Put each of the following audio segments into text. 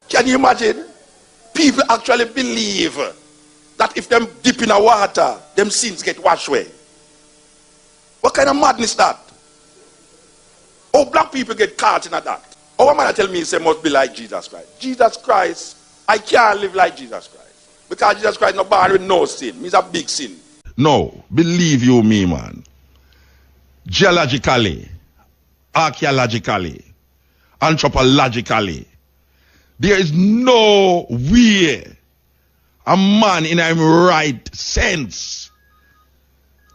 Can you imagine? People actually believe that if them dip in the water, them sins get washed away. What kind of madness that? Oh, black people get caught in that. Oh, one man tell me he say must be like Jesus Christ. Jesus Christ, I can't live like Jesus Christ. Because Jesus Christ not born with no sin. He's a big sin. No, believe you me, man. Geologically, archaeologically, anthropologically, there is no way a man in a right sense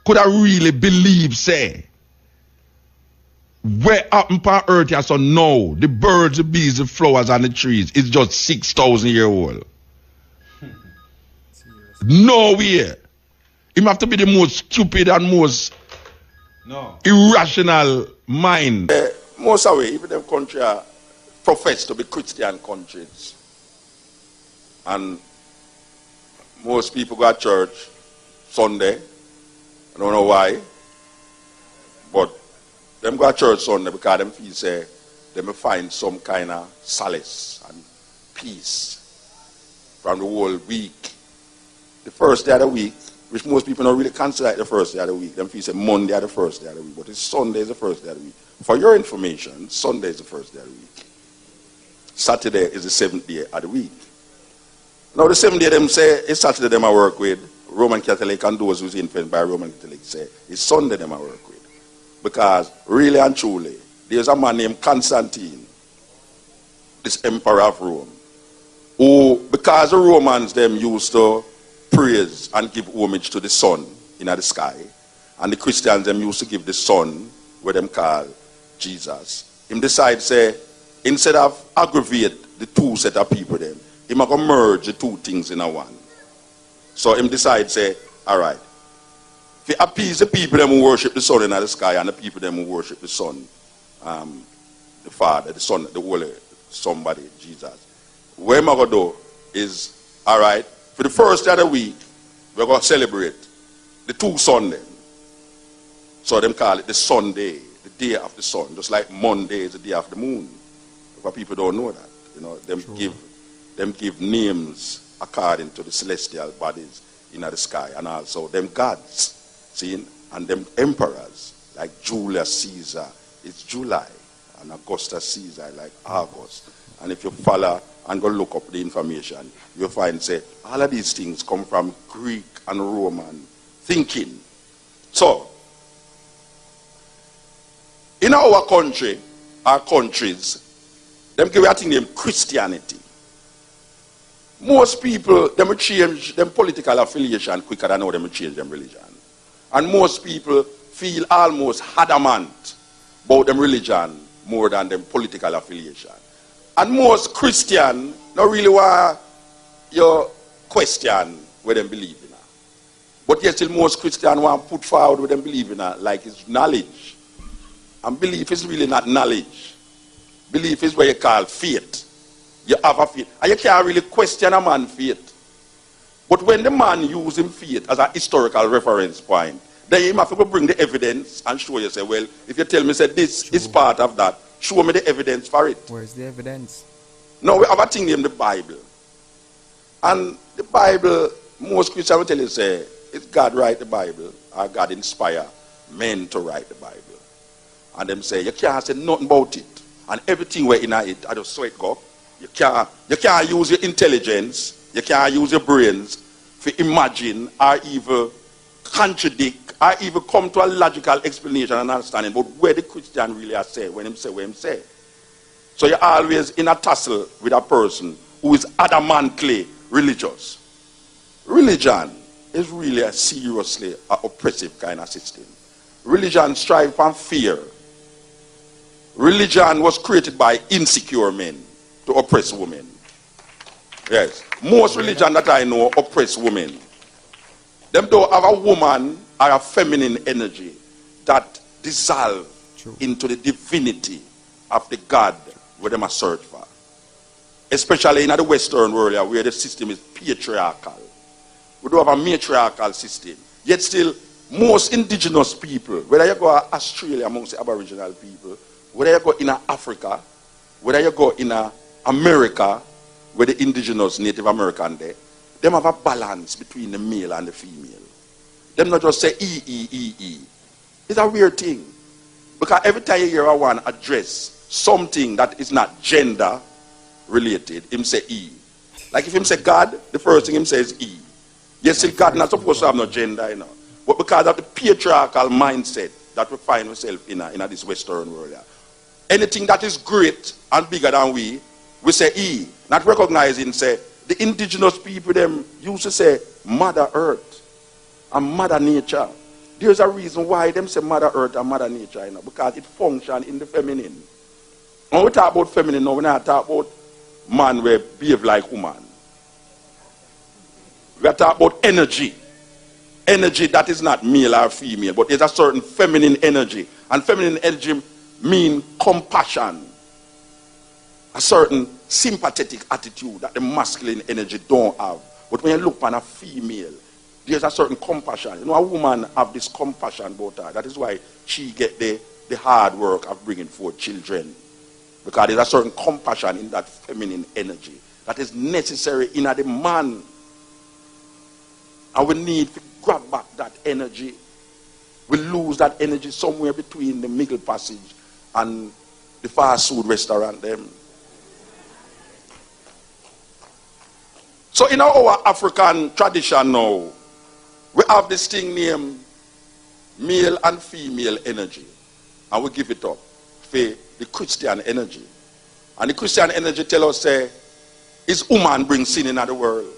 could have really believed, say, where up on earth here so now, the birds, the bees, the flowers, and the trees is just 6,000 years old. No way. Him have to be the most stupid and most irrational mind. Most of the even them country are profess to be Christian countries. And most people go to church Sunday. I don't know why. But them go to church Sunday because them feel say they may find some kind of solace and peace from the whole week. The first day of the week, which most people don't really consider like the first day of the week. Them feel say Monday is the first day of the week, but it's Sunday is the first day of the week. For your information, Sunday is the first day of the week. Saturday is the seventh day of the week. Now the seventh day them say it's Saturday them I work with. Roman Catholic and those who's influenced by Roman Catholic say it's Sunday them I work with. Because really and truly, there's a man named Constantine, this emperor of Rome, who, because the Romans them used to praise and give homage to the sun in the sky, and the Christians them used to give the sun what them call Jesus. Him decide say, instead of aggravate the two set of people them, he might merge the two things in a one. So him decide say, all right, if he appease the people them who worship the sun in the sky and the people them who worship the sun, the Father, the Son, the Holy somebody, Jesus. What am I going to do is, all right, for the first day of the week, we're going to celebrate the two Sundays. So them call it the Sunday, the day of the sun, just like Monday is the day of the moon. But people don't know that. You know, them give names according to the celestial bodies in the sky, and also them gods, see, and them emperors like Julius Caesar is July, and Augustus Caesar like August. And if you follow and go look up the information, you'll find say all of these things come from Greek and Roman thinking. So in our country, our countries, them give a thing named Christianity. Most people, them will change them political affiliation quicker than how them will change them religion. And most people feel almost adamant about them religion more than them political affiliation. And most Christian don't really want your question where them believe in. But yet still most Christian want to put forward what them believe in like it's knowledge. And belief is really not knowledge. Belief is what you call faith. You have a faith. And you can't really question a man's faith. But when the man uses faith as a historical reference point, then you have to bring the evidence and show you, say, well, if you tell me say this is part of that, show me the evidence for it. Where's the evidence? No, we have a thing named the Bible. And the Bible, most Christians will tell you, say, it's God write the Bible, or God inspire men to write the Bible. And them say, you can't say nothing about it. And everything where in it, I just saw it go. You can't use your intelligence, you can't use your brains to imagine or even contradict or even come to a logical explanation and understanding about where the Christian really has said when him say what him say. So you're always in a tussle with a person who is adamantly religious. Religion is really a seriously oppressive kind of system. Religion strives from fear. Religion was created by insecure men to oppress women. Yes. Most religion that I know oppress women. Them don't have a woman or a feminine energy that dissolve into the divinity of the God where they must search for. Especially in the Western world where the system is patriarchal. We don't have a matriarchal system. Yet still, most indigenous people, whether you go to Australia amongst the Aboriginal people, whether you go in Africa, whether you go in America, where the indigenous Native American there, them have a balance between the male and the female. Them not just say E. It's a weird thing. Because every time you hear one address something that is not gender related, him say E. Like if him say God, the first thing him says E. Yes, see, God not supposed to have no gender, you know. But because of the patriarchal mindset that we find ourselves in this Western world. Anything that is great and bigger than we say E. Not recognizing, say, the indigenous people, them used to say Mother Earth and Mother Nature. There's a reason why them say Mother Earth and Mother Nature, you know, because it functions in the feminine. When we talk about feminine now, we not talk about man where behave like woman. We are talking about energy. Energy that is not male or female, but there's a certain feminine energy. And feminine energy means compassion. A certain sympathetic attitude that the masculine energy don't have. But when you look on a female, there's a certain compassion. You know, a woman have this compassion about her. That is why she get the hard work of bringing forth children. Because there's a certain compassion in that feminine energy that is necessary in the man. And we need to grab back that energy. We lose that energy somewhere between the middle passage and the fast food restaurant them. So in our African tradition now, we have this thing named male and female energy. And we give it up for the Christian energy. And the Christian energy tell us, say, is woman bring sin into the world.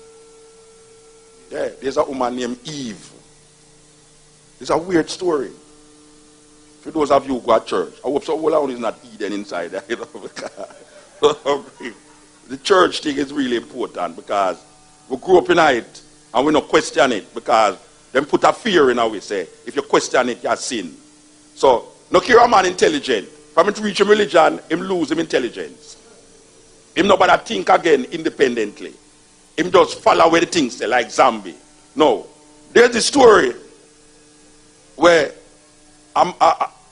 Yeah, there's a woman named Eve. It's a weird story. For those of you who go to church, I hope so all is not Eden inside there. You know? The church thing is really important because we grew up in it and we don't question it because them put a fear in our way, say, if you question it, you sin. So, no care a man intelligent. From him to reach a religion, him lose him intelligence. Him nobody think again independently. Him just follow where the things say, like zombie. No. There's this story where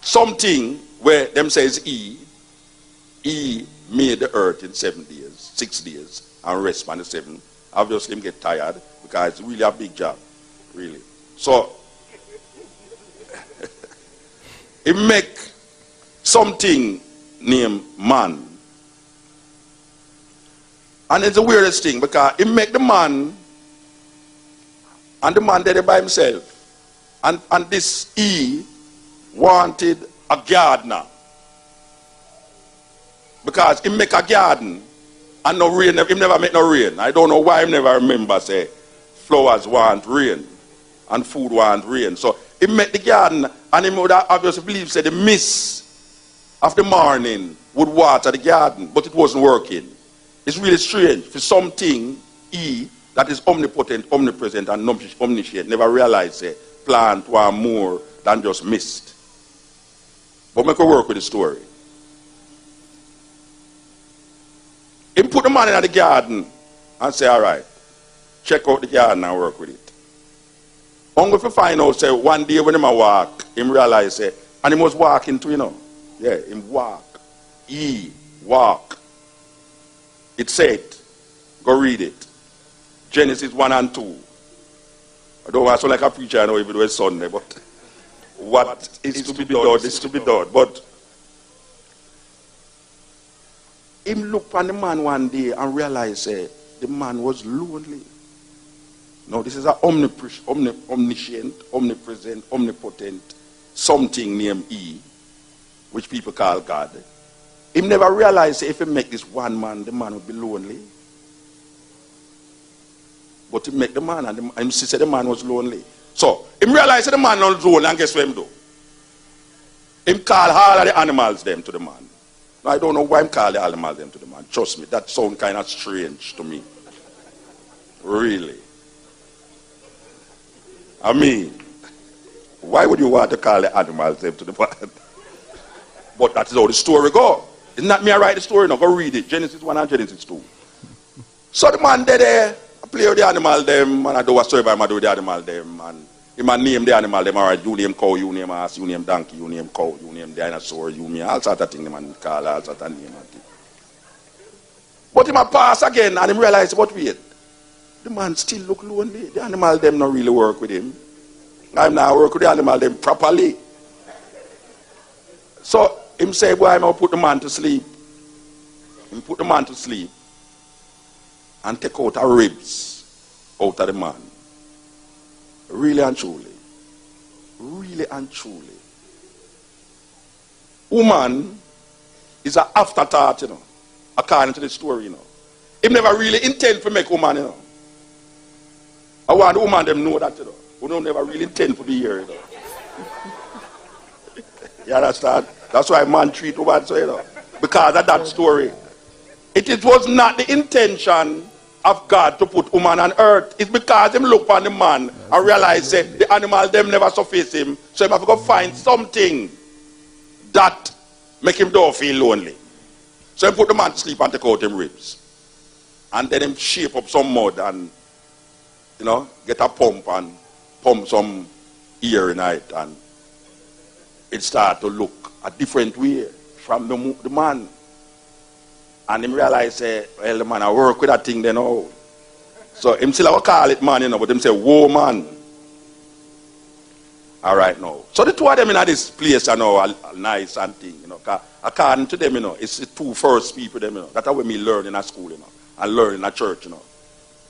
something where them says E made the earth in 6 days, and rest on the 7th. Obviously, him get tired because it's really a big job, really. So, he make something named man. And it's the weirdest thing because he make the man, and the man did it by himself. And this E wanted a gardener. Because he make a garden and no rain, he never make no rain. I don't know why he never remember say flowers want rain and food want rain. So he make the garden and he would obviously believe say the mist of the morning would water the garden, but it wasn't working. It's really strange for something E that is omnipotent, omnipresent and omniscient never realize say plant want more than just mist. But make a work with the story. He put the man in the garden and say, all right, check out the garden and work with it. Only if you find out, say, one day when he walk, he realize, say, and he was walking too, you know. Yeah, him walk. Walk. It said, go read it. Genesis 1 and 2. I don't want to sound like a preacher, I know even though it's Sunday, but what is to be done is to be done. But him look on the man one day and realize the man was lonely. No, this is an omniscient, omnipresent, omnipotent something named E, which people call God. Him never realized if he make this one man, the man would be lonely. But he make the man, and he said the man was lonely. So, him realized the man was lonely, and guess what him do? Him call all of the animals them to the man. Now, I don't know why him call the animals them to the man. Trust me, that sounds kind of strange to me. Really. I mean, why would you want to call the animals them to the man? But that is how the story goes. It's not me I write the story, no, go read it. Genesis 1 and Genesis 2. So the man there, I play with the animal them, and I do a story by him, I do with the animal them, and he man name the animal them, alright, you name cow, you name ass, you name donkey, you name cow, you name dinosaur, you name all sorts of things, man call all sorts of names. But he pass again and he realize, but wait, the man still look lonely. The animal them not really work with him. I'm not work with the animal them properly. So him say, boy, I'm going to put the man to sleep. He put the man to sleep and take out the ribs out of the man. Really and truly. Really and truly. Woman is an afterthought, according to the story, He never really intend to make woman, I want the woman them know that, We don't never really intend to be here, You understand? That's why man treat woman so, because of that story. It was not the intention of God to put woman on earth. It's because him look on the man and realize that the animal them never surface him. So he have to go find something that make him don't feel lonely. So he put the man to sleep and take out him ribs. And then him shape up some mud and get a pump and pump some air in it, and it start to look a different way from the man. And him realize, well, the man I work with that thing then now. So him still call it man, but him say, whoa man. All right now. So the two of them in this place are nice and thing, according to them, it's the two first people them, That's how we learn in a school, and learn in a church, And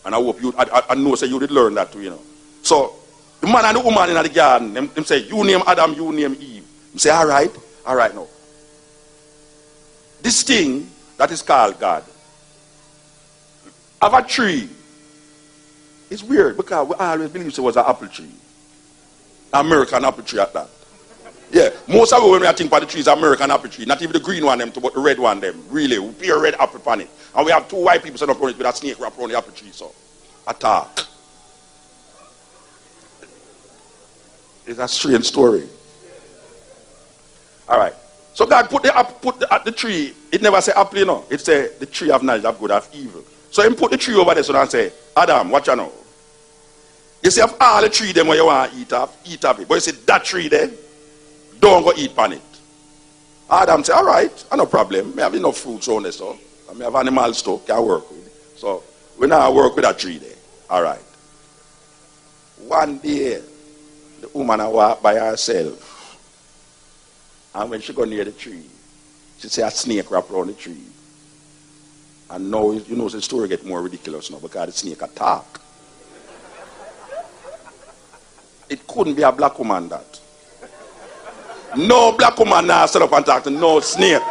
I hope you, I know say you did learn that too, So the man and the woman in the garden, them say, you name Adam, you name Eve. You say, all right now. This thing that is called God have a tree. It's weird because we always believe it was an apple tree. American apple tree at that. Yeah, most of it when we think about the trees, American apple tree. Not even the green one, but the red one, really. We put a red apple on it. And we have two white people sitting up on it with a snake wrap around the apple tree. So, attack. It's a strange story. All right. So God put the tree. It never say apple, It say the tree of knowledge of good and evil. So he put the tree over there so and say, Adam, watch you know. You see, of all the tree them where you want to eat of it. But you see that tree there, don't go eat on it. Adam say, all right, no problem. I have enough fruits on there, so I have animal stock can work with. So we now work with that tree there. All right. One day, the woman walk by herself. And when she go near the tree, she see a snake wrap around the tree. And now, the story get more ridiculous now because the snake attack. It couldn't be a black woman that. No black woman now set up and talk to no snake.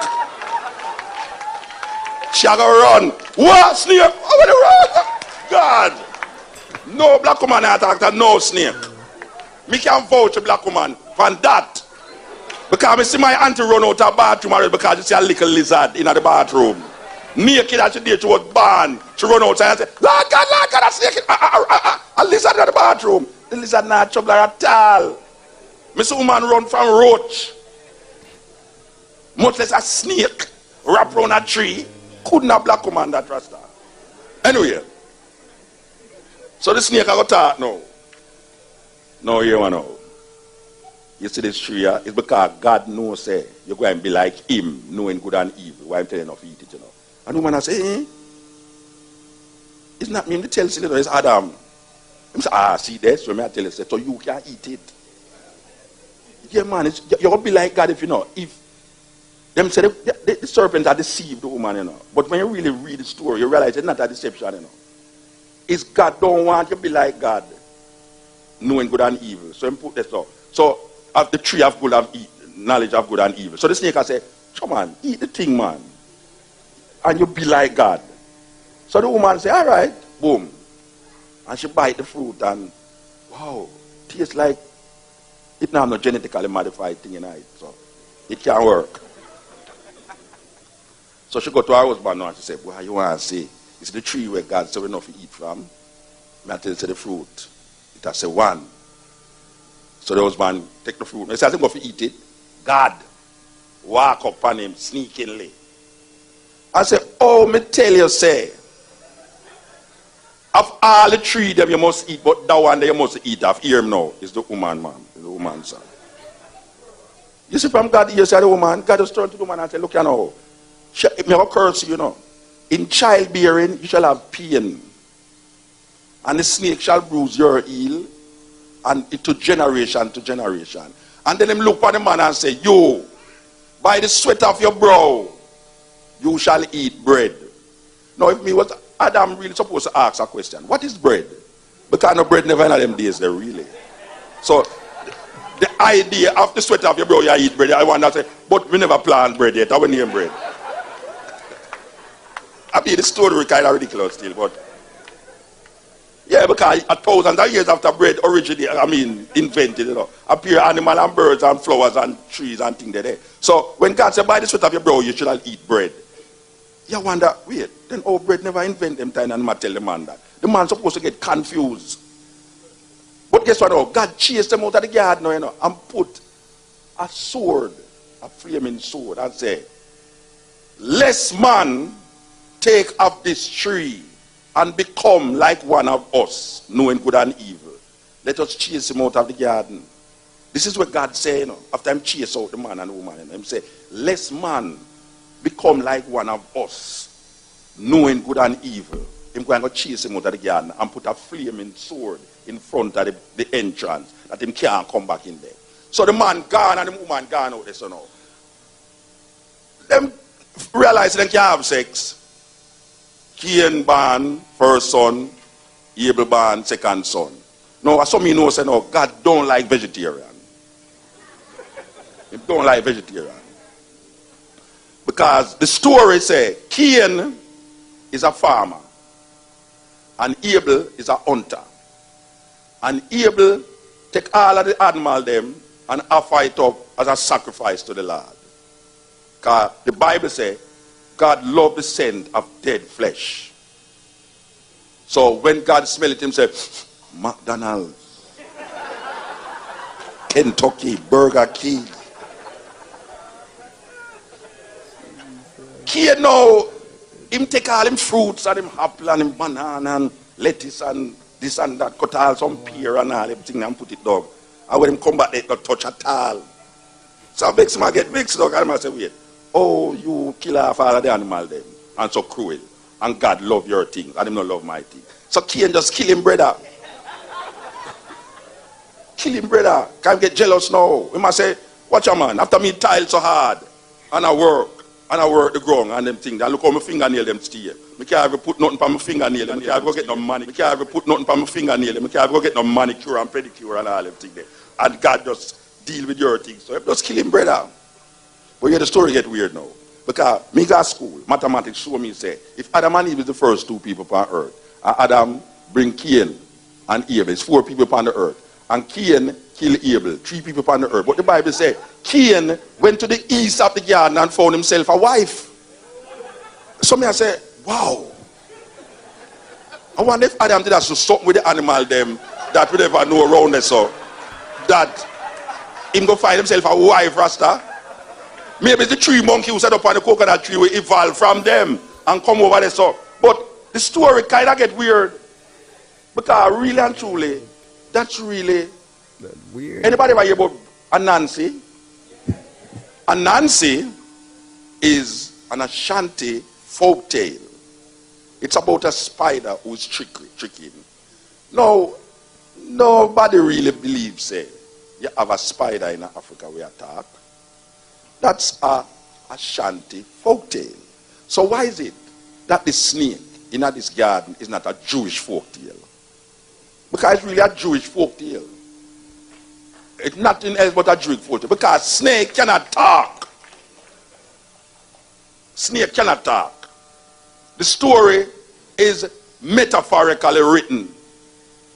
She a go run. What snake? Over the run. God. No black woman now talk to no snake. Me can vouch a black woman for that. Because I see my auntie run out of the bathroom already because you see a little lizard in the bathroom. Naked as she did, she was born. She run outside and say, Lord God, a snake. A lizard in the bathroom. The lizard not trouble at all. I see a woman run from roach. Much less a snake wrap around a tree. Couldn't a black woman that rasta. Anyway. So the snake I got talk now. No, you know. You see this tree, it's because God knows you're going to be like him, knowing good and evil. Why I'm telling you to eat it, And the woman say, it's not me to tell you, it's Adam. He say, see this? So I tell you, so you can't eat it. Yeah, man, you're going to be like God if if them say the serpents are deceived the woman, But when you really read the story, you realize it's not a deception, It's God don't want you to be like God, knowing good and evil. So he put this up. So, of the tree of good and knowledge of good and evil. So the snake I say, come on, eat the thing, man. And you be like God. So the woman say, all right, boom. And she bite the fruit and, wow, tastes like, it now not genetically modified thing in it. So it can't work. So she go to her husband now and she say, boy, you want to say, it's the tree where God said enough to eat from. I tell you the fruit. It has say one. So the husband take the fruit. He says, I'm going to eat it. God walk up on him sneakingly. I say, oh, me tell you, say, of all the three them you must eat, but that one that you must eat of, hear him now, is the woman, man. Is the woman, son. You see from God, you say the woman, God just turned to the woman and say, look, me have a curse, In childbearing, you shall have pain. And the snake shall bruise your heel, and it to generation to generation. And then him look at the man and say, you, by the sweat of your brow, you shall eat bread. Now, if me was Adam really supposed to ask a question, what is bread? Because no bread never in them days there, really. So, the idea of the sweat of your brow, you eat bread, I want to say, but we never plant bread yet, I will name bread. I mean, the story kind of ridiculous still, but yeah, because 1,000 of years after bread originally, invented, appear animal and birds and flowers and trees and things there. So when God said, by the sweat of your brow, you shall eat bread. You wonder, wait, then bread never invented them time and tell the man that. The man's supposed to get confused. But guess what now? God chased them out of the garden now, and put a sword, a flaming sword, and say, lest man take of this tree and become like one of us, knowing good and evil. Let us chase him out of the garden. This is what God said, after him chase out the man and the woman. And him say, lest man become like one of us, knowing good and evil. Him going to chase him out of the garden and put a flaming sword in front of the entrance, that him can't come back in there. So the man gone and the woman gone out there, so now. Them realize they can't have sex. Cain born first son, Abel born second son. Now, some of you know, say, no, God don't like vegetarian. He don't like vegetarian. Because the story say, Cain is a farmer, and Abel is a hunter. And Abel take all of the animal them and offer it up as a sacrifice to the Lord. Because the Bible says, God loved the scent of dead flesh. So when God smelled it, he said, McDonald's, Kentucky, Burger King. Cain now, him take all him fruits and him apple and him banana and lettuce and this and that, cut all some pear and all everything and put it down. And when him come back, they don't touch at all. So I vex him, I get vexed, dog, and I say, wait. Oh, you kill off all of the animal them, and so cruel. And God love your things, and him not love my thing. So Cain just kill him, brother. Kill him, brother. Can't get jealous now. He must say, watch a man, after me tile so hard, and I work the ground, and them things, and look how my fingernail them stay. I can't ever put nothing on my fingernail, I can't ever get no money. I can't ever put nothing on my fingernail, I can't ever get no manicure and pedicure and all them things there. And God just deal with your things. So just kill him, brother. But yeah, the story get weird now. Because me go to school, mathematics show me say, if Adam and Eve is the first two people on earth, and Adam bring Cain and Abel, it's 4 people on the earth. And Cain kill Abel, 3 people on the earth. But the Bible says, Cain went to the east of the garden and found himself a wife. So me I say, wow. I wonder if Adam did that so something with the animal them that we never know around there, so that him go find himself a wife, Rasta. Maybe the tree monkey who set up on the coconut tree will evolve from them and come over there. So, but the story kind of get weird. Because really and truly, that's really weird. Anybody ever hear about Anansi? Anansi is an Ashanti folk tale. It's about a spider who's tricking. No, nobody really believes you have a spider in Africa we attack. That's a Ashanti folk tale. So why is it that the snake in this garden is not a Jewish folk tale? Because it's really a Jewish folk tale. It's nothing else but a Jewish folk tale. Because snake cannot talk. Snake cannot talk. The story is metaphorically written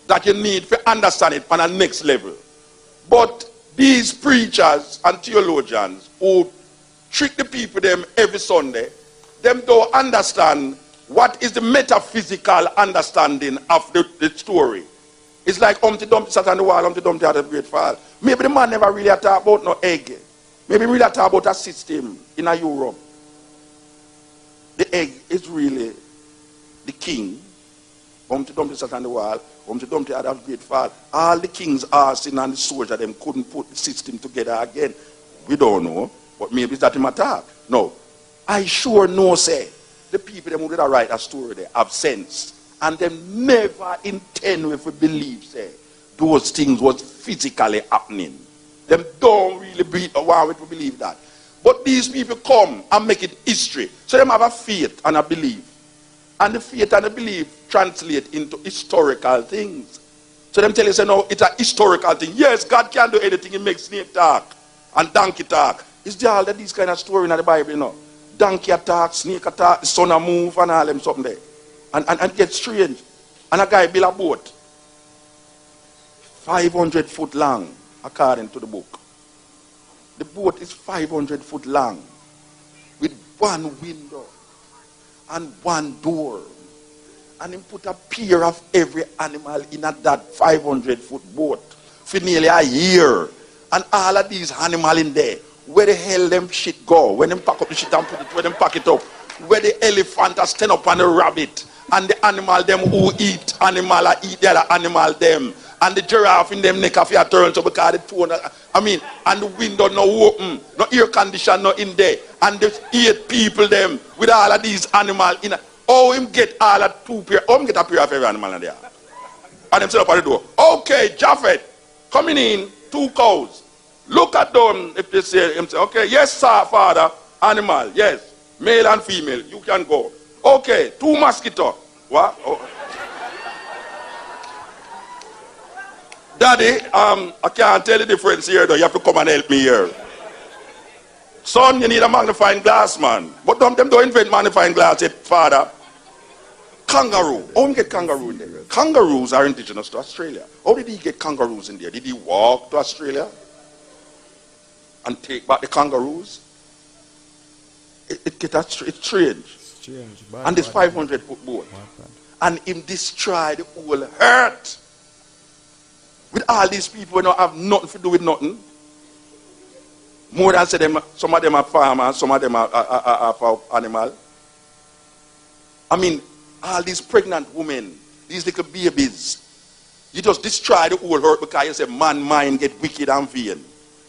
that you need to understand it on a next level. But these preachers and theologians who trick the people them every Sunday, them don't understand what is the metaphysical understanding of the story. It's like Humpty Dumpty sat on the wall, Humpty Dumpty had a great fall. Maybe the man never really talk about no egg. Maybe really talk about a system in a Europe. The egg is really the king. Humpty Dumpty sat on the wall. Humpty Dumpty had a great fall. All the king's arsenal and the soldier them couldn't put the system together again. We don't know, but maybe it's that him attack. No, I sure know say the people them who did write a story there have sense. And them never intend if we believe, say, those things was physically happening. Them don't really want to believe that. But these people come and make it history. So them have a faith and a belief. And the faith and the belief translate into historical things. So them tell you, say, no, it's a historical thing. Yes, God can do anything. He makes snake talk and donkey talk. Is there all that these kind of story in the Bible, you know? Donkey attack, snake attack, the sun a move and all them something there. And it gets strange. And a guy built a boat. 500 foot long, according to the book. The boat is 500 foot long. With one window and one door. And he put a pair of every animal in that 500 foot boat for nearly a year. And all of these animals in there. Where the hell them shit go? When them pack up the shit and put it, where them pack it up? Where the elephant are stand up on the rabbit. And the animal them who eat animal eat the other animal them. And the giraffe in them neck of your turn so because the phone, and the window no open, no air condition no in there. And there's 8 people them with all of these animals in. Oh, him get all of 2 pair. Oh, him get a pair of every animal in there. And them set up at the door. Okay, Japheth, coming in, 2 cows. Look at them if they say him say, okay, yes sir, father, animal, yes, male and female, you can go. Okay, 2 mosquito. What? Oh. Daddy, I can't tell the difference here though, you have to come and help me here. Son, you need a magnifying glass, man. But them don't invent magnifying glass yet, father. Kangaroo. How did he get kangaroo in there? Kangaroos are indigenous to Australia. How did he get kangaroos in there? Did he walk to Australia and take back the kangaroos? It's strange. And this 500 foot boat. And him destroy the whole earth. With all these people who don't have nothing to do with nothing. More than say them, some of them are farmers, some of them are animal. I mean, all these pregnant women, these little babies, you just destroy the whole earth because you say man mind get wicked and vain.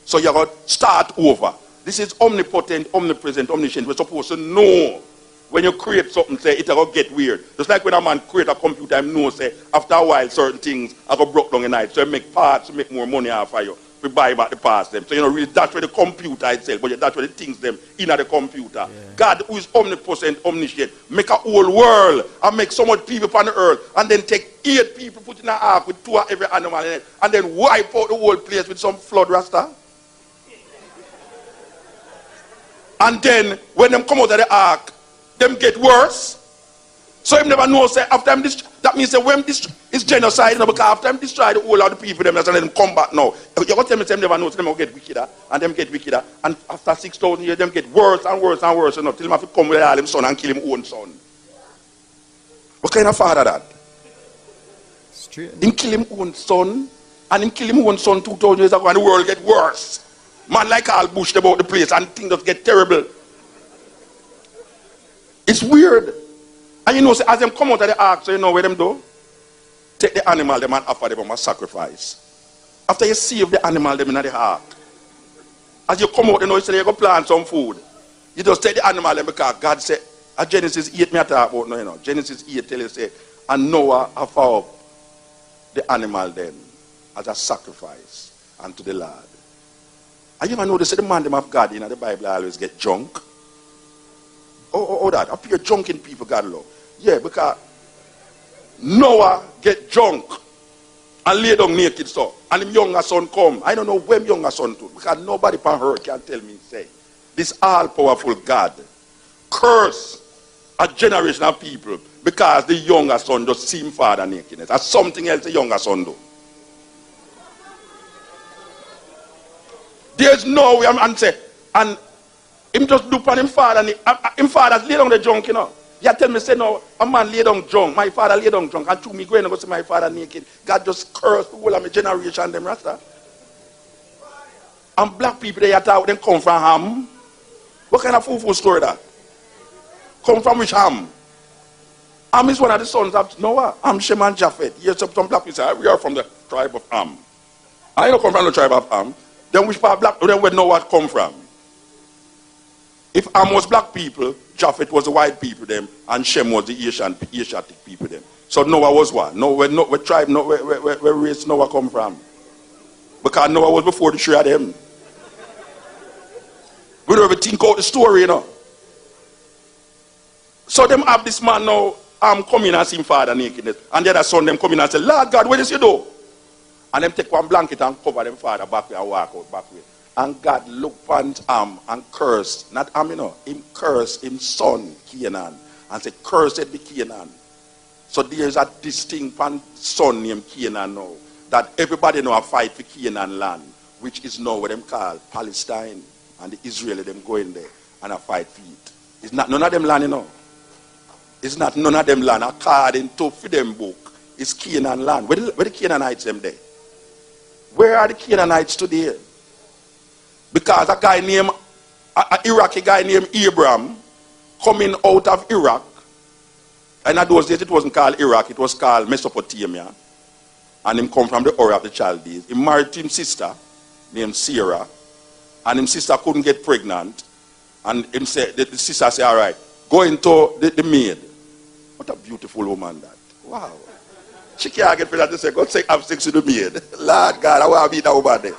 So you got to start over. This is omnipotent, omnipresent, omniscient. We're supposed to know when you create something, say it will get weird. Just like when a man create a computer, he knows say after a while certain things are going to broke down in night. So you make parts to make more money off of you. We buy back the parts them. So you know really that's where the computer itself, but that's where the things them in the computer. Yeah. God who is omnipotent, omniscient, make a whole world and make so much people on the earth and then take 8 people put in an ark with 2 of every animal in it and then wipe out the whole place with some flood rasta. And then when them come out of the ark, them get worse. So him never know say after him that means that when this is genocide, you know, because after him destroy the whole of the people, them let them come back now. You got to tell me them never know, so them will get wickeder and them get wickeder. And after 6,000 years, them get worse and worse and worse, you know, till him have to come with all him son and kill him own son. What kind of father that? Straight. Him kill him own son, and him kill him own son 2,000 years ago, and the world get worse. Man like all Bush about the place and things just get terrible. It's weird. And you know, as them come out of the ark, so you know where them do? Take the animal them and offer them a sacrifice. After you save the animal them in the ark, as you come out, you know, you say you go plant some food. You just take the animal them because God said, at Genesis 8, me I talk about no, you know. Genesis 8 tell you say, and Noah offer up the animal them as a sacrifice unto the Lord. And you ever notice that the man them of God in the Bible always get drunk? Oh, that appear drunken people God love. Yeah, because Noah get drunk and lay down naked so. And him younger son come. I don't know when younger son to because nobody on earth can tell me say this all-powerful God curse a generation of people because the younger son just see him father nakedness. That's something else the younger son do. There's no way I'm say and him just look on him father and him father lay down the drunk, you know. You tell me say no, a man lay down drunk, my father lay down drunk, and to me going to go see my father naked. God just cursed the whole of my generation them rasta. And black people they thought them come from Ham. What kind of fool story that? Come from which Ham? Ham is one of the sons of Noah. Ham, Shem and Japheth. Yes, some black people say we are from the tribe of Ham. I don't come from the tribe of Ham. Then which part of black then where Noah come from? If Ham was black people, Japheth was the white people them, and Shem was the Asiatic people them. So Noah was what? Where tribe, where race Noah come from? Because Noah was before the three of them. We don't ever think out the story, you know. So them have this man now, coming and see him father nakedness. And the other son them come in and say, Lord God, what is you do? And them take one blanket and cover them father back way and walk out back way. And God looked upon Ham and cursed, not Ham, you know, him cursed him son, Canaan, and said, cursed be Canaan. So there's a distinct son named Canaan now, that everybody know a fight for Canaan land, which is now what them call Palestine, and the Israeli them go in there and a fight for it. It's not none of them land, you know. It's not none of them land, according to them book, it's Canaan land. Where the Canaanites them there? Where are the Canaanites today? Because a guy named, an Iraqi guy named Abraham, coming out of Iraq, and in those days it wasn't called Iraq, it was called Mesopotamia, and him come from the Ur of the Chaldees. He married to his sister, named Sarah, and his sister couldn't get pregnant, and him said, the sister said, all right, go into the maid. What a beautiful woman that. Wow. She can't get pregnant to say, go have sex with the maid. Lord God, I want to be that woman there.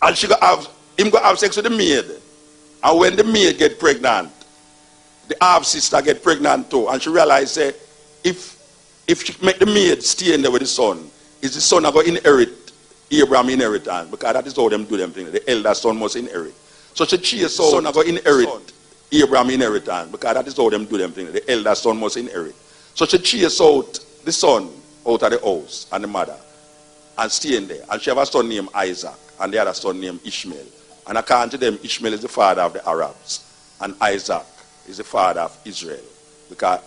And him go have sex with the maid. And when the maid get pregnant, the half sister get pregnant too. And she realized, say, if she make the maid stay in there with the son, is the son going to inherit Abraham's inheritance? Because that is how them do them things. The elder son must inherit. So she chase out, son going to inherit Abraham's inheritance. Because that is how them do them things. The elder son must inherit. So she chase out the son out of the house and the mother and stay in there. And she have a son named Isaac. And the other son named Ishmael. And according to them, Ishmael is the father of the Arabs. And Isaac is the father of Israel. Because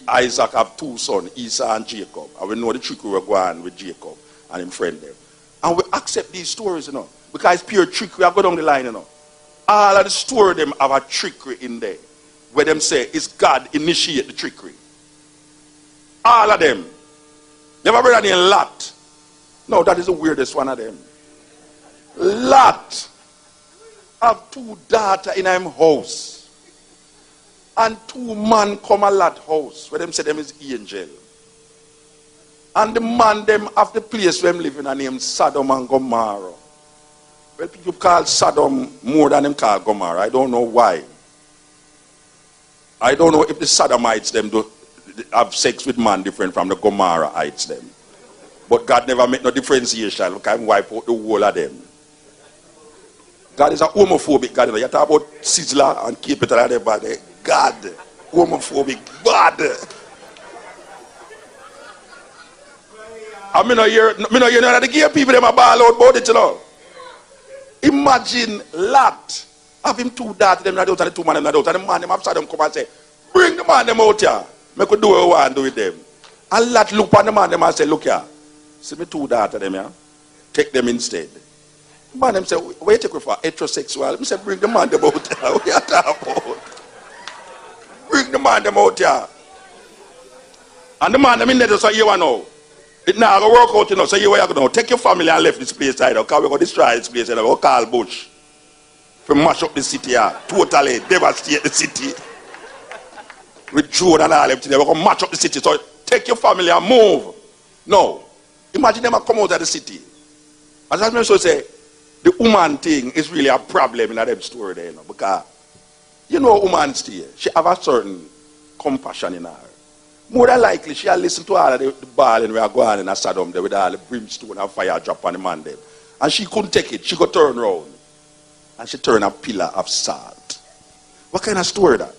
Isaac have two sons, Esau and Jacob. And we know the trick we were going with Jacob and him friend them. And we accept these stories, you know. Because it's pure trick. We have go down the line, you know. All of the story them have a trickery in there. Where them say, it's God initiate the trickery. All of them. Never read any Lot. No, that is the weirdest one of them. Lot have two daughters in him house, and two men come a Lot house where them say them is angel, and the man them have the place where them live in a name Sodom and Gomorrah. Well, people call Sodom more than them call Gomorrah. I don't know why. I don't know if the Sodomites them do have sex with man different from the Gomorrahites them. But God never make no differentiation. Look, I wipe out the whole of them. God is a homophobic God. You talk about Sizzler and keep it like that, but God, homophobic, bad. I mean, you know, the gay people, them a ball out about it, you know. Imagine Lot having two daughters, them not out, and the two men them not out, and the man them upside them come and say, bring the man them out here. Make we do what we want to do with them. And Lot look on the man them and say, look here, see me two daughters them here, take them instead. The man them say, where you take for heterosexual? I say, bring the man them out here. What you talking about? Bring the man them out here. And the man them in there so you want to know. It now go work out, you know. So you want to know. Take your family and left this place side, because we're going to destroy this place. We're going to call Bush. To mash up the city here. Totally devastate the city. With drone and all everything. We're going to match up the city. So take your family and move. No. Imagine them come out of the city. As I mentioned, say, the woman thing is really a problem in that story there, you know, because you know a woman stay, she have a certain compassion in her. More than likely, she'll listen to all of the ball and we are going in a Sodom there with all the brimstone and fire drop on the man there. And she couldn't take it. She got turn around. And she turned a pillar of salt. What kind of story that?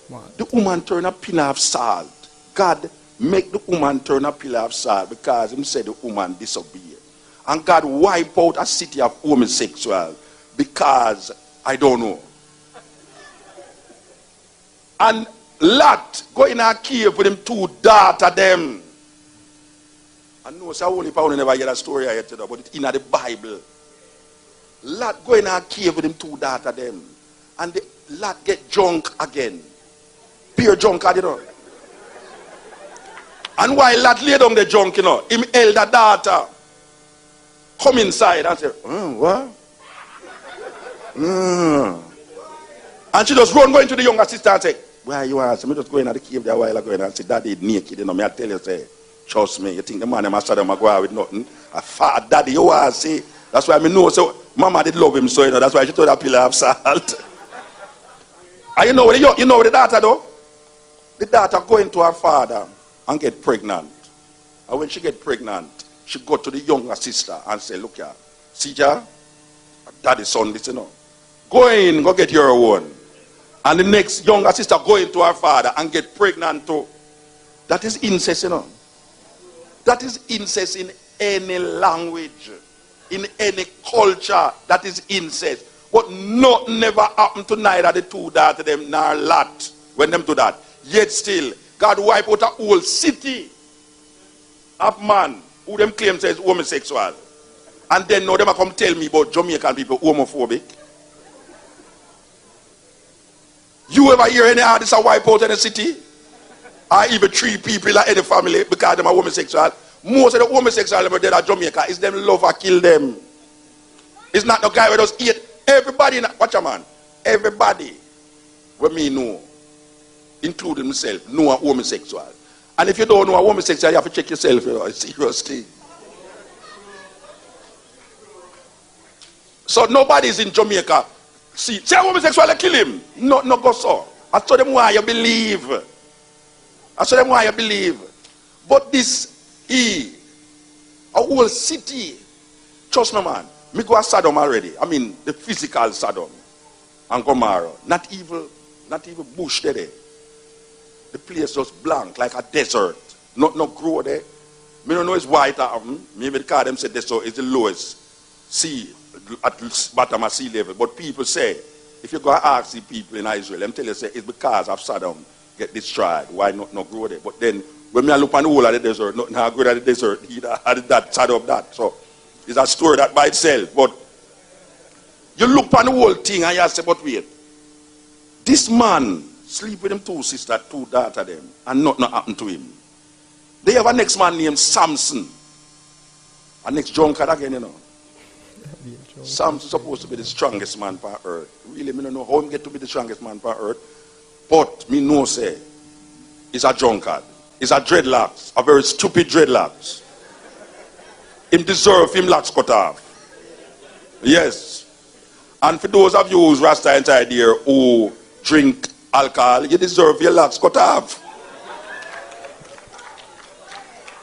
What? The woman turned a pillar of salt. God make the woman turn a pillar of salt because him said the woman disobeyed. And God wipe out a city of homosexual because, I don't know. And Lot go in a cave with him two daughters them. I know so only if I never hear a story yet, but it's in the Bible. Lot go in a cave with him two daughters them. And the Lot get drunk again. Pure drunk, you know. And while Lot lay down the drunk, you know, him elder daughter come inside and say, what? And she just run going to the younger sister and say, where you are? So me just going to the cave there a while ago and say, Daddy naked, you know, me I tell you, say, trust me, you think the man them master them go out with nothing. I fat daddy, you are, see. That's why I know, so mama did love him, so you know, that's why she told a pillar of salt. And you know what the daughter do? The daughter going to her father and get pregnant. And when she get pregnant, she go to the younger sister and say, look here, see ya, daddy's son, listen, you know. Go in, go get your own. And the next younger sister go into her father and get pregnant too. That is incest, you know. That is incest in any language, in any culture. That is incest. But nothing never happened to neither the two daughters them nor Lot when them do that. Yet still, God wipe out a whole city of man who them claim says homosexual. And then now them come tell me about Jamaican people homophobic. You ever hear any artists a wipe out in the city? Or even 3 people in any family because them are homosexual? Most of the homosexuals that are Jamaica is them love or kill them. It's not the guy who just eat. Everybody, watch a man, everybody what me know, including myself, know a homosexual. And if you don't know a homosexual, you have to check yourself, you know, it's a serious thing. So nobody's in Jamaica. See, say a homosexual, kill him. No go so. I told them why you believe. I told them why you believe. But this a whole city, trust me man, me go a Sodom already. I mean the physical Sodom and Gomorrah. Not even bush there. The place just blank like a desert. Not grow there. Me don't know it's white or maybe because them say desert is the lowest sea at bottom of sea level. But people say, if you go and ask the people in Israel, them tell you say it's because of Sodom get destroyed. Why not grow there? But then when I look on the whole of the desert, nothing how good at the desert either had that Sodom that. So it's a story that by itself. But you look on the whole thing and you say, but wait, this man sleep with them 2 sisters, 2 daughters them, and nothing happened to him. They have a next man named Samson. A next drunkard again, you know. Samson supposed to be the strongest man on earth. Really, me don't know how him get to be the strongest man on earth. But me know say, he's a drunkard. He's a dreadlocks, a very stupid dreadlocks. Him deserve him locks cut off. Yes. And for those of you who's Rasta inside here who drink alcohol, you deserve your locks cut off.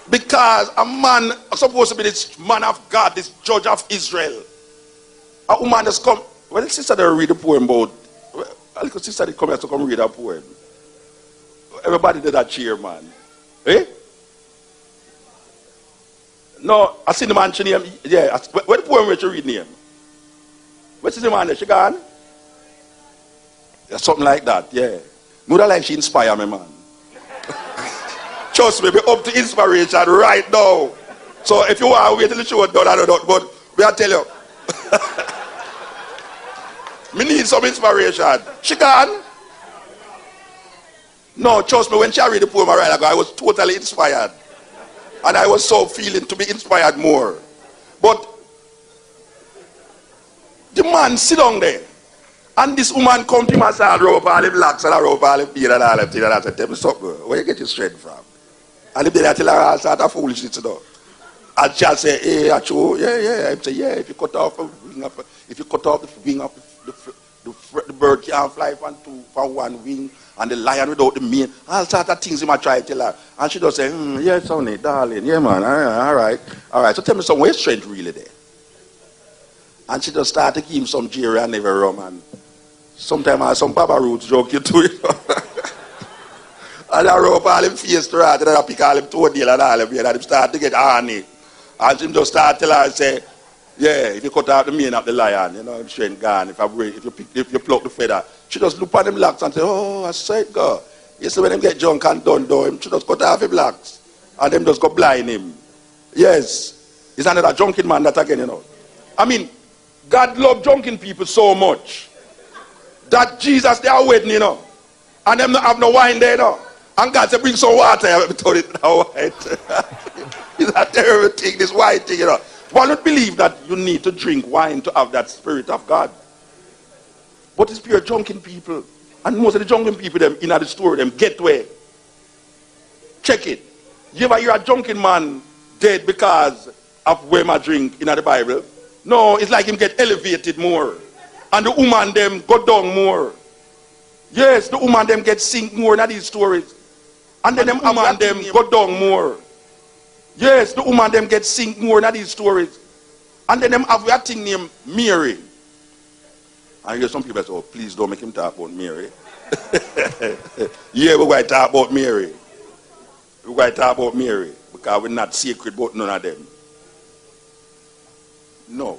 Because a man supposed to be this man of God, this judge of Israel. A woman has come. Well, sister they read a poem about. A little sister they come here to come read a poem. Everybody did that cheer, man. Eh? No, I see the man she name. Yeah, where the poem where she read name? What's the man there? She gone? Yeah, something like that, yeah. Mother like she inspire me, man. Trust me, be up to inspiration right now. So if you want to wait till the show done, I don't know, but we tell you. Me need some inspiration. She gone? No, trust me, when she read the poem a while ago, I was totally inspired. And I was so feeling to be inspired more. But the man sit down there. And this woman come to him and say, I rub all him locks and I rub all him beard and all him things. And I said, tell me something, where you get your strength from? And if they tell her, I start a foolishness, you know. And she'll say, hey, Acho, yeah. I say, yeah, if you cut off the wing of the bird can't fly from 1 wing, and the lion without the mane. All sorts of things he might try to tell her. And she just say, yes, honey, darling, yeah, man, all right. So tell me some, where's strength really there? And she just start to give him some jerry and never rum. And sometimes I have some Baba roots joke you too, you know. And I rub all him face to her, and I pick all him toenail and all him beard, and him start to get horny. And she just start to tell her and say, yeah, if you cut out the mane of the lion, you know, him strength gone. If you pluck the feather, she just look at them locks and say, oh, I said God. You see when them get drunk and done, him, she just cut off him locks. And them just go blind him. Yes. It's another drunken man that again, you know. I mean, God loved drunken people so much that Jesus, they are waiting, you know. And them not have no wine there, you know. And God said, bring some water. I told it now white. It's a terrible thing, this white thing, you know. One would believe that you need to drink wine to have that spirit of God. But it's pure drunken people. And most of the drunken people them in the story, them get where. Check it. You ever hear a drunken man dead because of where my drink in the Bible? No, it's like him get elevated more. And the woman them go down more. Yes, the woman them get sink more in these stories. And then the woman them go down more. Yes, the woman them get sink more in these stories. And then them have a thing named Mary. And you hear some people say, oh, please don't make him talk about Mary. Yeah, we're going to talk about Mary. We're going to talk about Mary. Because we're not sacred about none of them. No.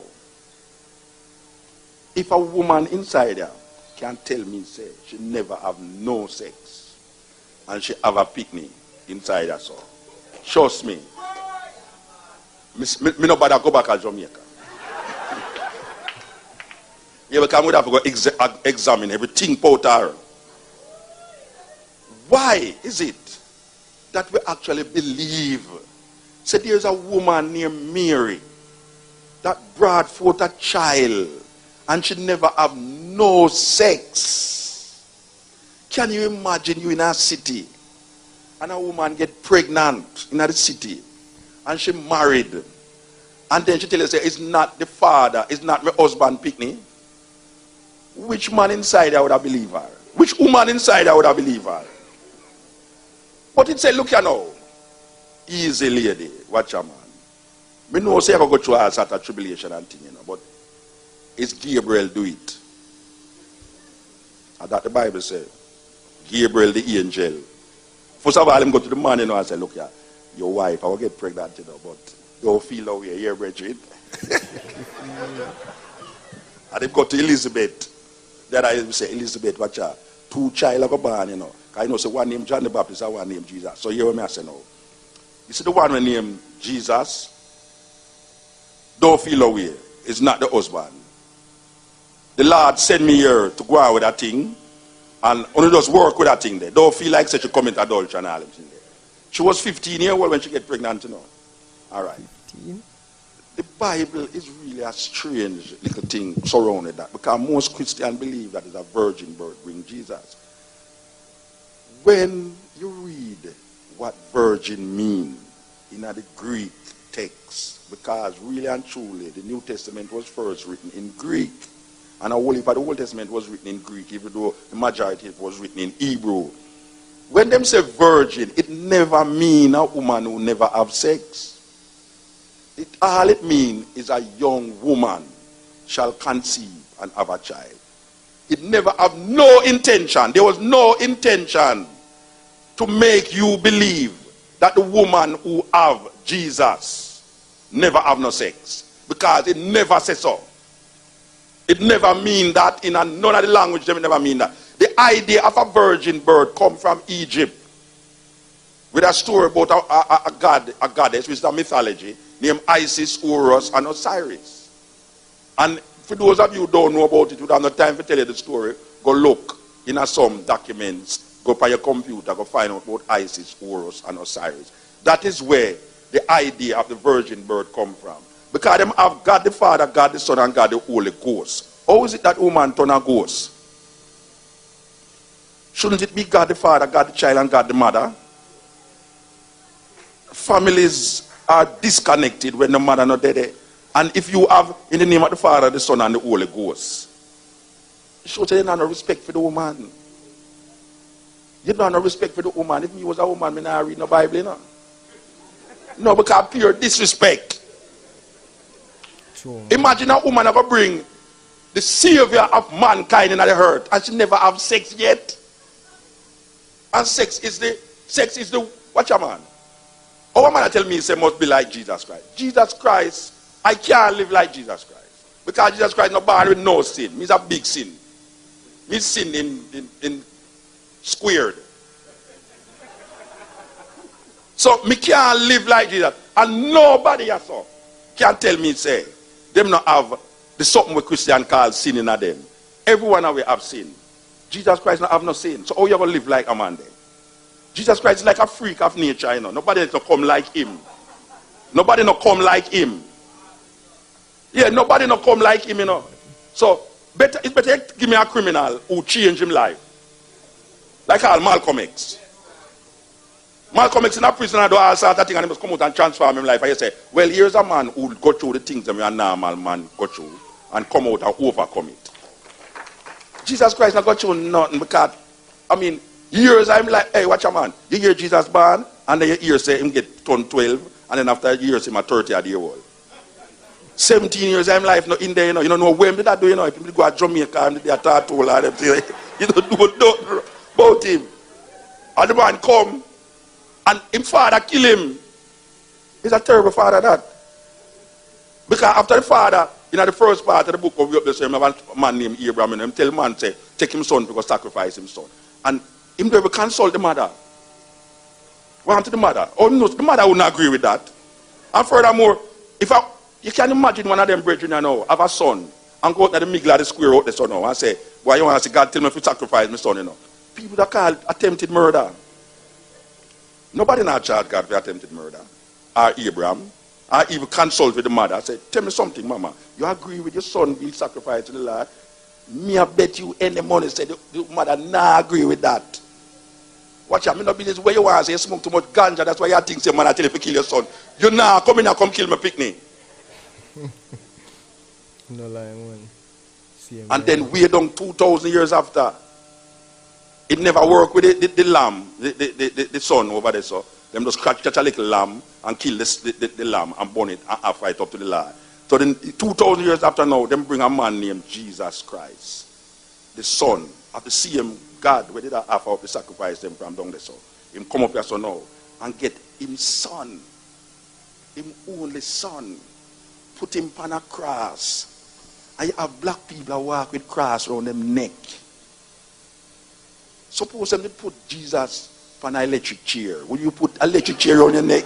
If a woman inside her can tell me, say, she never have no sex. And she have a picnic inside her, so. Trust me. Me no bother go back to Jamaica. Yeah, because we have to go examine everything about her. Why is it that we actually believe? So there's a woman named Mary that brought forth a child and she never have no sex. Can you imagine you in a city and a woman get pregnant in a city and she married and then she tell you, say, it's not the father, it's not my husband picnic? Which man inside her would have believed her? Which woman inside her would have believed her? But it said, look here now. Easy lady, watch your man. Me know say I go through all sort of tribulation and thing, you know, but it's Gabriel do it. And that the Bible says. Gabriel the angel. First of all, him go to the man, you know, and say, look here, your wife, I will get pregnant, you know, but don't feel how you're here, Bridget. And they go to Elizabeth. Then I say, Elizabeth, watch out. 2 child go born, you know. I know, so one named John the Baptist and one named Jesus. So here I say now. You see the one named Jesus, don't feel away. It's not the husband. The Lord sent me here to go out with that thing. And only just work with that thing there. Don't feel like such a commit adultery and all that thing there. She was 15 years old when she get pregnant, you know. All right. 15? The Bible is really a strange little thing surrounded that. Because most Christians believe that it's a virgin birth bring Jesus. When you read what virgin mean in the Greek text, because really and truly the New Testament was first written in Greek, and the Old Testament was written in Greek, even though the majority was written in Hebrew. When them say virgin, it never mean a woman who never have sex. All it means is a young woman shall conceive and have a child. It never have no intention. There was no intention to make you believe that the woman who have Jesus never have no sex. Because it never says so. It never mean that in none of the language, it never mean that. The idea of a virgin birth come from Egypt. With a story about a goddess, which is a mythology, named Isis, Horus, and Osiris. And for those of you who don't know about it, you don't have no time to tell you the story, go look in some documents, go by your computer, go find out about Isis, Horus, and Osiris. That is where the idea of the virgin birth come from. Because them have God the Father, God the Son, and God the Holy Ghost. How is it that woman turn a ghost? Shouldn't it be God the Father, God the Child, and God the Mother? Families are disconnected when the mother not dead. And if you have in the name of the Father, the Son, and the Holy Ghost, you should say you don't have no respect for the woman. You don't have no respect for the woman. If me was a woman, I not read no Bible, you know. No, because pure disrespect. Sure. Imagine a woman ever bring the Savior of mankind in the earth and she never have sex yet. And sex is the watch a man. Our man tell me say must be like Jesus Christ. Jesus Christ, I can't live like Jesus Christ. Because Jesus Christ not born with no sin. Me's a big sin. Me sin in squared. So me can't live like Jesus. And nobody else can tell me say them not have the something we Christian call sin in them. Everyone of we have sin. Jesus Christ not have no sin. So how you gonna live like a man then? Jesus Christ is like a freak of nature, you know. Nobody not come like him. Nobody not come like him. Yeah, nobody not come like him, you know. So It's better give me a criminal who changed his life. Like all Malcolm X. Malcolm X in a prison and do all sorts of things and he must come out and transform his life. And you say, well, here's a man who will go through the things that a normal man go through and come out and overcome it. Jesus Christ not got through nothing because, I mean, years I'm like, hey, watch a man. You hear Jesus born and then you hear say him get turned 12 and then after years him a 30-year old. 17 years I'm life not in there, you know when did that do, if people go to Jamaica and they are tattooed and everything, you don't do nothing about him. And the man come and his father kill him. He's a terrible father that. Because after the father, in the first part of the book of the Bible, you have a man named Abraham and him tell the man say, take him son because sacrifice him son. And him never consult the mother. Want to the mother. Oh no, the mother wouldn't agree with that. And furthermore, you can imagine one of them brethren have a son and go out to the middle of the square out the son and say, why you want to say God tell me if you sacrifice my son, People that call attempted murder. Nobody not charge God for attempted murder. Or Abraham. Or even consult with the mother. Say, tell me something, mama. You agree with your son being sacrificed to the Lord? Me, I bet you any money say the mother nah agree with that. Watch out, me not be this way you want to say you smoke too much ganja, that's why you think say man I tell you to kill your son. You nah come in and come kill my picnic. No lying one. And then way down 2,000 years after, it never worked with the lamb, the son over there. So them just catch a little lamb and kill the lamb and burn it and offer it up to the Lord. So then 2,000 years after now, them bring a man named Jesus Christ, the son of the same God where did I offer up the sacrifice them from down there. So him come up here so now and get him son, him only son, put him on a cross. And you have black people who walk with cross around them neck. Suppose them put Jesus on an electric chair. Will you put an electric chair on your neck?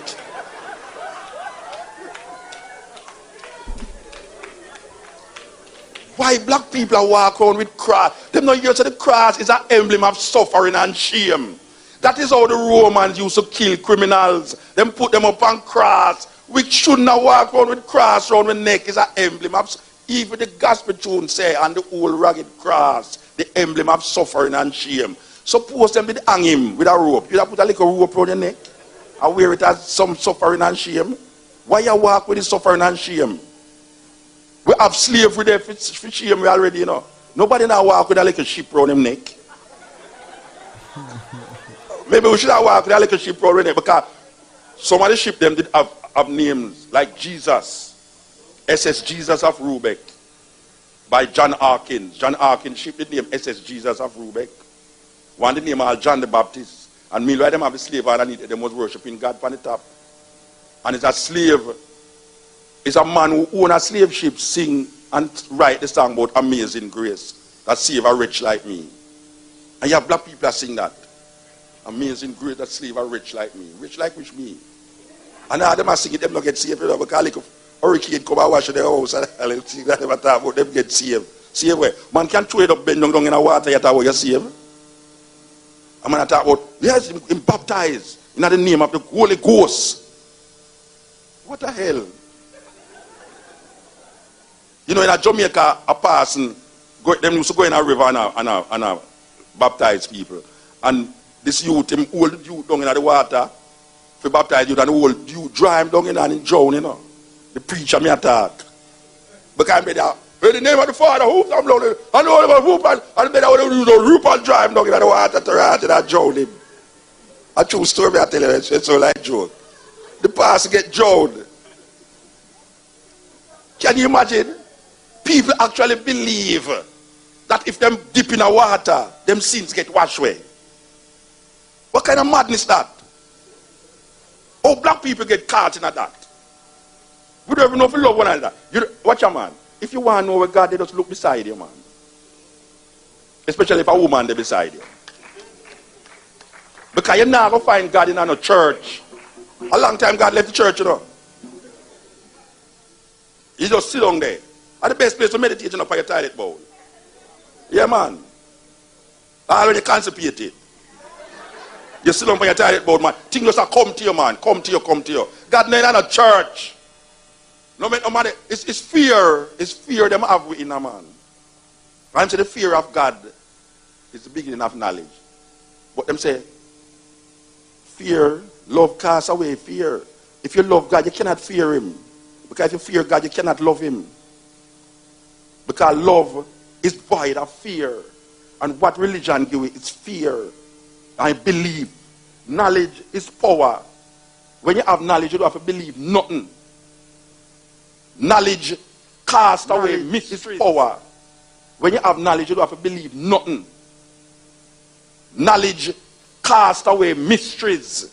Why black people walk around with cross? Them not hear that the cross is an emblem of suffering and shame. That is how the Romans used to kill criminals. Them put them up on cross. We should not walk around with cross around the neck. Is an emblem of, even the gospel tune say, on the old rugged cross, the emblem of suffering and shame. Suppose them did hang him with a rope. You have put a little rope around your neck and wear it as some suffering and shame. Why you walk with the suffering and shame? We have slavery there for shame already, Nobody now walk with a little sheep around him neck. Maybe we should have walked with a little sheep around him neck because some of the sheep them did have names like Jesus, SS Jesus of Rubeck, by John Hawkins. John Hawkins sheep did name SS Jesus of Rubeck. One the name of John the Baptist. And meanwhile them have the slave underneath them was worshiping God on the top. And it's a slave. It's a man who own a slave ship sing and write the song about amazing grace that save a rich like me. And you have black people that sing that. Amazing grace that save a rich like me. Rich like which me? And now them are singing them not get saved because like a hurricane come and wash their house and they'll sing that them talk about them get saved. Saved where? Man can't throw it up bend down in the water yet how you saved. I'm going to talk about, yes, him baptized in the name of the Holy Ghost. What the hell? In a Jamaica, a person, them used to go in a river and baptize people. And this youth, him old youth down in the water, for baptize youth, and the old youth dry him down in and drown, The preacher me attack. Because I'm there. In the name of the Father, whoop them down, and the Holy Ghost whoop, and then I would use a rope and drive down in the water to rot and drown him. A true story I tell you, it's so like joke. The pastor get drowned. Can you imagine? People actually believe that if them dip in the water, them sins get washed away. What kind of madness that? Oh, black people get caught in that. We don't even know if we love one another. Watch a man. If you want to know where God, they just look beside you, man. Especially if a woman they beside you. Because you're not going to find God in a church. A long time God left the church, He just sit down there. And the best place to meditate up on your toilet bowl. Yeah, man. Already constipated. You sit down on your toilet bowl, man. Things just come to you, man. Come to you. God not in a church. No matter, it's fear. It's fear them have within a man. And so the fear of God is the beginning of knowledge. But them say, fear, love casts away fear. If you love God, you cannot fear him. Because if you fear God, you cannot love him. Because love is void of fear. And what religion gives you is fear. I believe. Knowledge is power. When you have knowledge, you don't have to believe nothing. Knowledge casts away mysteries. Power. When you have knowledge, you don't have to believe nothing. Knowledge casts away mysteries.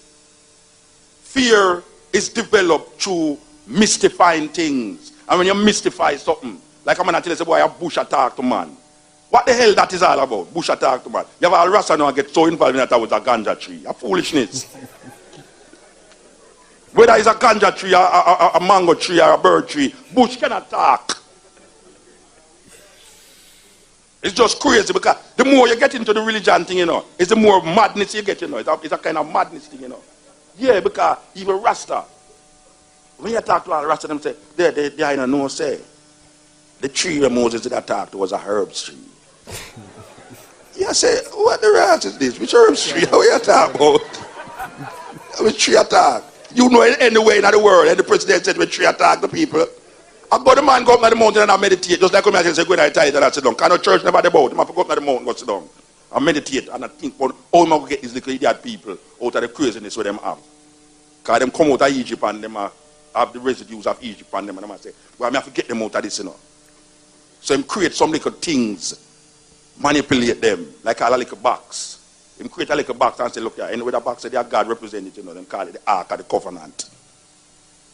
Fear is developed through mystifying things. And when you mystify something, like I'm going to tell you, say, boy, a bush attack to man. What the hell that is all about? Bush attack to man. You have a rasta now get so involved in that with a ganja tree. A foolishness. Whether it's a ganja tree, a mango tree, or a bird tree, bush cannot talk. It's just crazy because the more you get into the religion thing, you know, it's the more madness you get, you know. It's a kind of madness thing, you know. Yeah, because even Rasta, when you talk to all Rasta, them say, they I don't know, say, the tree that Moses did attack to was a herb tree. You say, what the rat is this? Which herb tree? How you talk about? Which tree attack? You know anywhere in the world, and the president said, which tree attack the people? I got the man go up to the mountain and I meditate, just like when I say, go and tithe and I sit down. Kind of church never about him. I go up to the mountain and go sit down. I meditate and I think about how am I going to get these little idiot people out of the craziness where them have. Because them come out of Egypt and them have the residues of Egypt on them and I say, well, I have to get them out of this, you know. So him create some little things, manipulate them, like a little box. Him create a little box and say, look here, anyway the box said they are God represented, you know, them call it the Ark of the Covenant.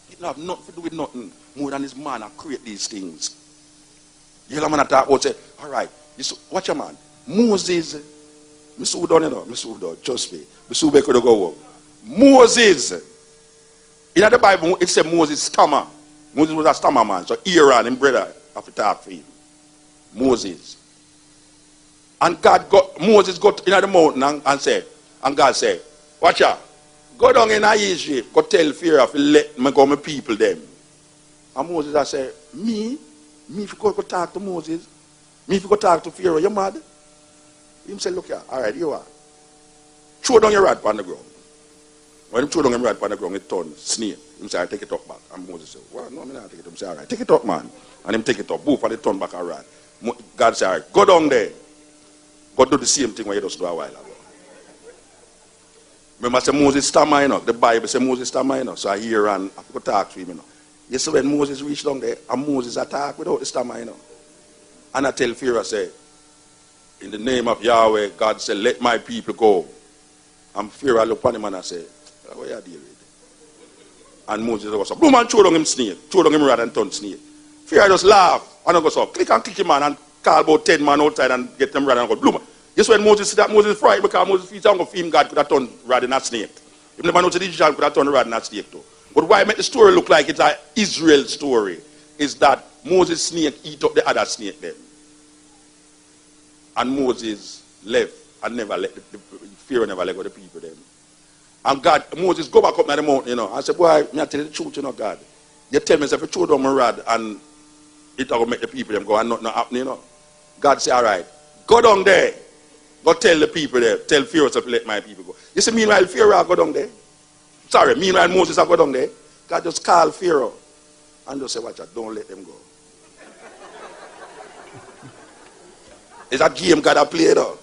It don't have nothing to do with nothing more than this man that create these things. You know, man talk about say, all right, watch your man. Moses, Mr. Udon, you know, Mr. Udon, trust me. Mr. Udon could go up. Moses, in the Bible, it said Moses stammer. Moses was a stammer man, so Aaron, his brother, have to talk for him. Moses. And Moses got in the mountain and said, and God said, watch out, go down in Egypt, go tell Pharaoh to let me go my people them. And Moses I said, me if you go talk to Moses, me if you go talk to Pharaoh, you mad? He said, look here, all right, you are. Throw down your rod on the ground. When he threw down your rod on the ground, it turned snake. He said, take it up back. And Moses said, well, no, I'm not take it up. He said, all right, take it up, man. And him take it up, boof, and it turned back a rod. God said, all right, go down there. Go do the same thing what you just do a while ago. Remember, I said Moses stammer, you know. The Bible says Moses stammer, you know. So I hear and I go talk to him, you know. You see when Moses reached down there, and Moses attacked without the stammer, you know. And I tell Pharaoh, I say, in the name of Yahweh, God said, let my people go. And Pharaoh looked at him and I said, what are you dealing with? And Moses was so, blue man throw down him snake, throw down him rod and turn snake. Pharaoh just laugh and I go so, click him man and call about 10 man outside and get them rod and go, blue man. Yes, when Moses said that, Moses frightened because Moses feels I'm going to film God could have turned rod in a snake. If never noticed the Egyptian could have turned rod in a snake too. But why make the story look like it's an Israel story is that Moses' snake eat up the other snake then. And Moses left and never let Pharaoh never let go the people then. And God, Moses go back up to the mountain, you know. I said, boy, I tell you the truth, you know, God. You tell me if you throw down my rod and it will make the people them go and nothing happen, you know. God said, all right, go down there. Go tell the people there. Tell Pharaoh to let my people go. You see, meanwhile, Pharaoh go down there. Sorry, meanwhile, Moses go down there. God just call Pharaoh and just say, watch out, don't let them go. It's a game God have played though.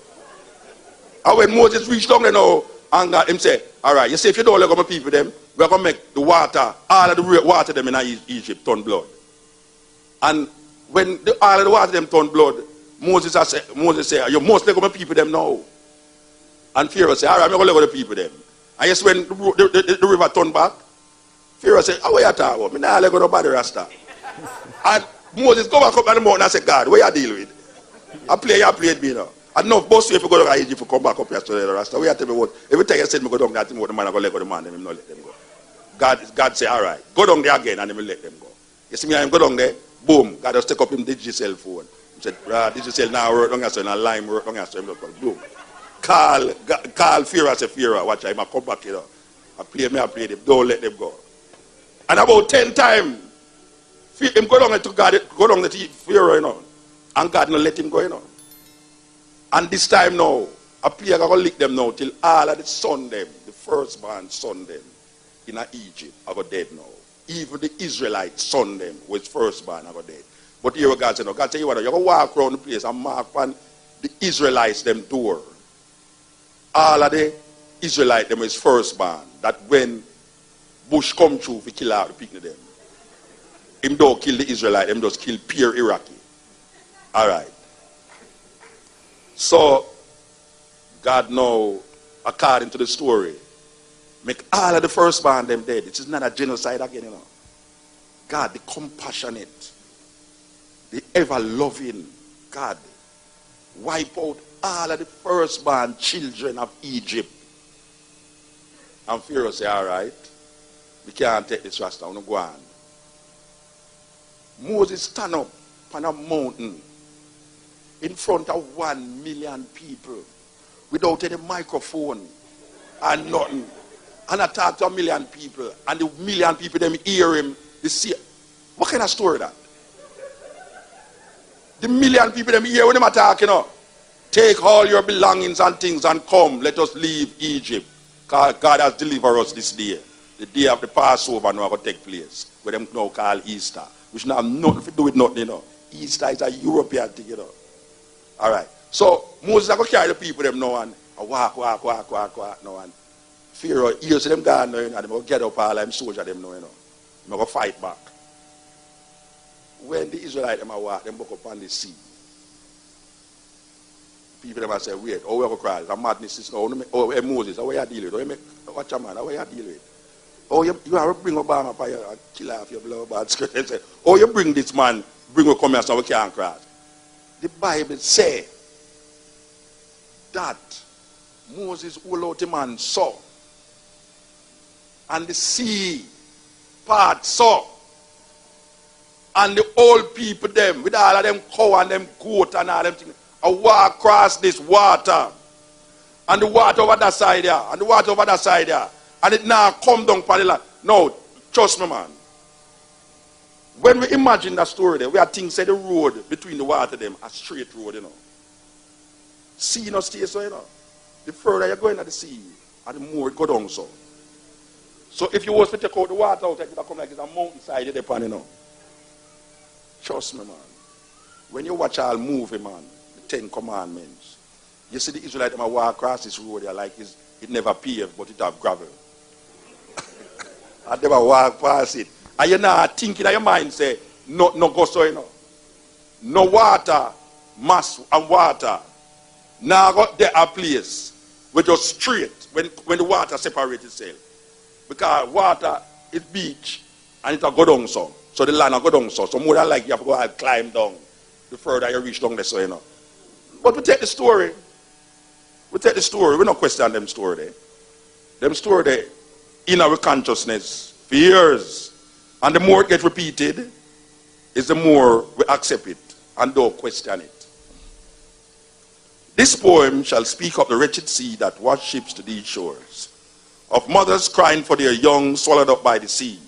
And when Moses reached down there now, and God him say, all right, you see, if you don't let go my people them, we're going to make the water, all of the water them in Egypt turn blood. And when all of the water them turn blood, Moses said, you must let go my people them now. And Pharaoh said, all right, I'm going to let go the people them. And yes, when the river turned back, Pharaoh said, oh, where you talking about? I'm not let go nobody Rasta. And Moses go back up on the mountain and said, God, where you deal with? I played me now. And no, boss, if you go to Egypt, you come back up here to the Rasta. Where you tell me what? Every time you said me go down there, the man I go let go the man, and him not let them go. God say, all right, go down there again, and he will let them go. You see me, I go down there, boom, God just take up him digital phone. He said, digital now work down here, so and lime work down here, so him look boom. Call Pharaoh, say Pharaoh, watch him, I come back here. I play them, don't let them go. And about 10 times, him go down to God, go down to Pharaoh, you know, and God not let him go, you know. And this time now, a plague are going to lick them now till all of the son them, the firstborn son them, in Egypt are going dead now. Even the Israelite son them, who is firstborn, are going dead. But here God said, no, God tell you what, you're going to walk around the place and mark on the Israelites them door. All of the Israelites them is firstborn. That when Bush come through, we kill out the people them. Him don't kill the Israelite, him just kill pure Iraqi. Alright. So, God now, according to the story, make all of the firstborn them dead. It is not a genocide again, you know. God, the compassionate, the ever-loving God, wipe out all of the firstborn children of Egypt. And Pharaoh say, all right, we can't take this rasta, I want to go on. Moses stand up on a mountain in front of 1 million people without any microphone and nothing. And I talk to 1 million people, and the 1 million people, them hear him, they see. What kind of story that? The 1 million people, them hear when them attack, you know. Take all your belongings and things and come, let us leave Egypt. God has delivered us this day. The day of the Passover now going to take place, where them now call Easter. Which now have nothing to do with nothing, you know. Easter is a European thing, you know. Alright. So Moses is going to carry the people them now and walk now, and Pharaoh hears them gone now, you know, and they will get up all them soldiers them now, you know. They will fight back. When the Israelites them walk, them walk up on the sea. People them say, wait, oh, we have to cry. The madness is now. Oh, hey, Moses, how are you dealing with? Oh, watch a man, how are you dealing with? Oh, you have to bring Obama for you and kill off your blood bad skirt. They say, oh, you bring this man, bring him come here so we can't cross. The Bible say that Moses hold out the man saw, and the sea part saw, and the old people them with all of them cow and them goat and all them things, I walk across this water, and the water over that side there, and the water over that side there, and it now come down for the land. No, trust me, man. When we imagine that story there, we are thinking say the road between the water them a straight road, you know. Sea no stay so, you know. The further you go into the sea, and the more it go down so. So if you was to take out the water out, it would come like it's a mountainside you depend, you know. Trust me, man. When you watch all movie, man, the 10 Commandments, you see the Israelites them walk across this road there like it never paved, but it have gravel. And they walk past it. And you're not thinking in your mind, say, no go so, you know. No water, mass and water. Now got there a place where just straight when the water separates itself. Because water is beach and it will go down so. So the land will go down so. So more than like you have to go and climb down the further you reach down there, so you know. But we take the story. We take the story. We don't question them story there. Them story there in our consciousness for years. And the more it gets repeated, is the more we accept it and don't question it. This poem shall speak of the wretched sea that washed ships to these shores, of mothers crying for their young swallowed up by the sea.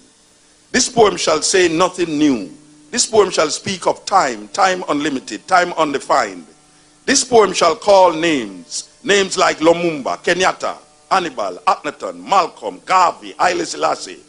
This poem shall say nothing new. This poem shall speak of time, time unlimited, time undefined. This poem shall call names, names like Lumumba, Kenyatta, Hannibal, Akhenaton, Malcolm, Garvey, Haile Selassie.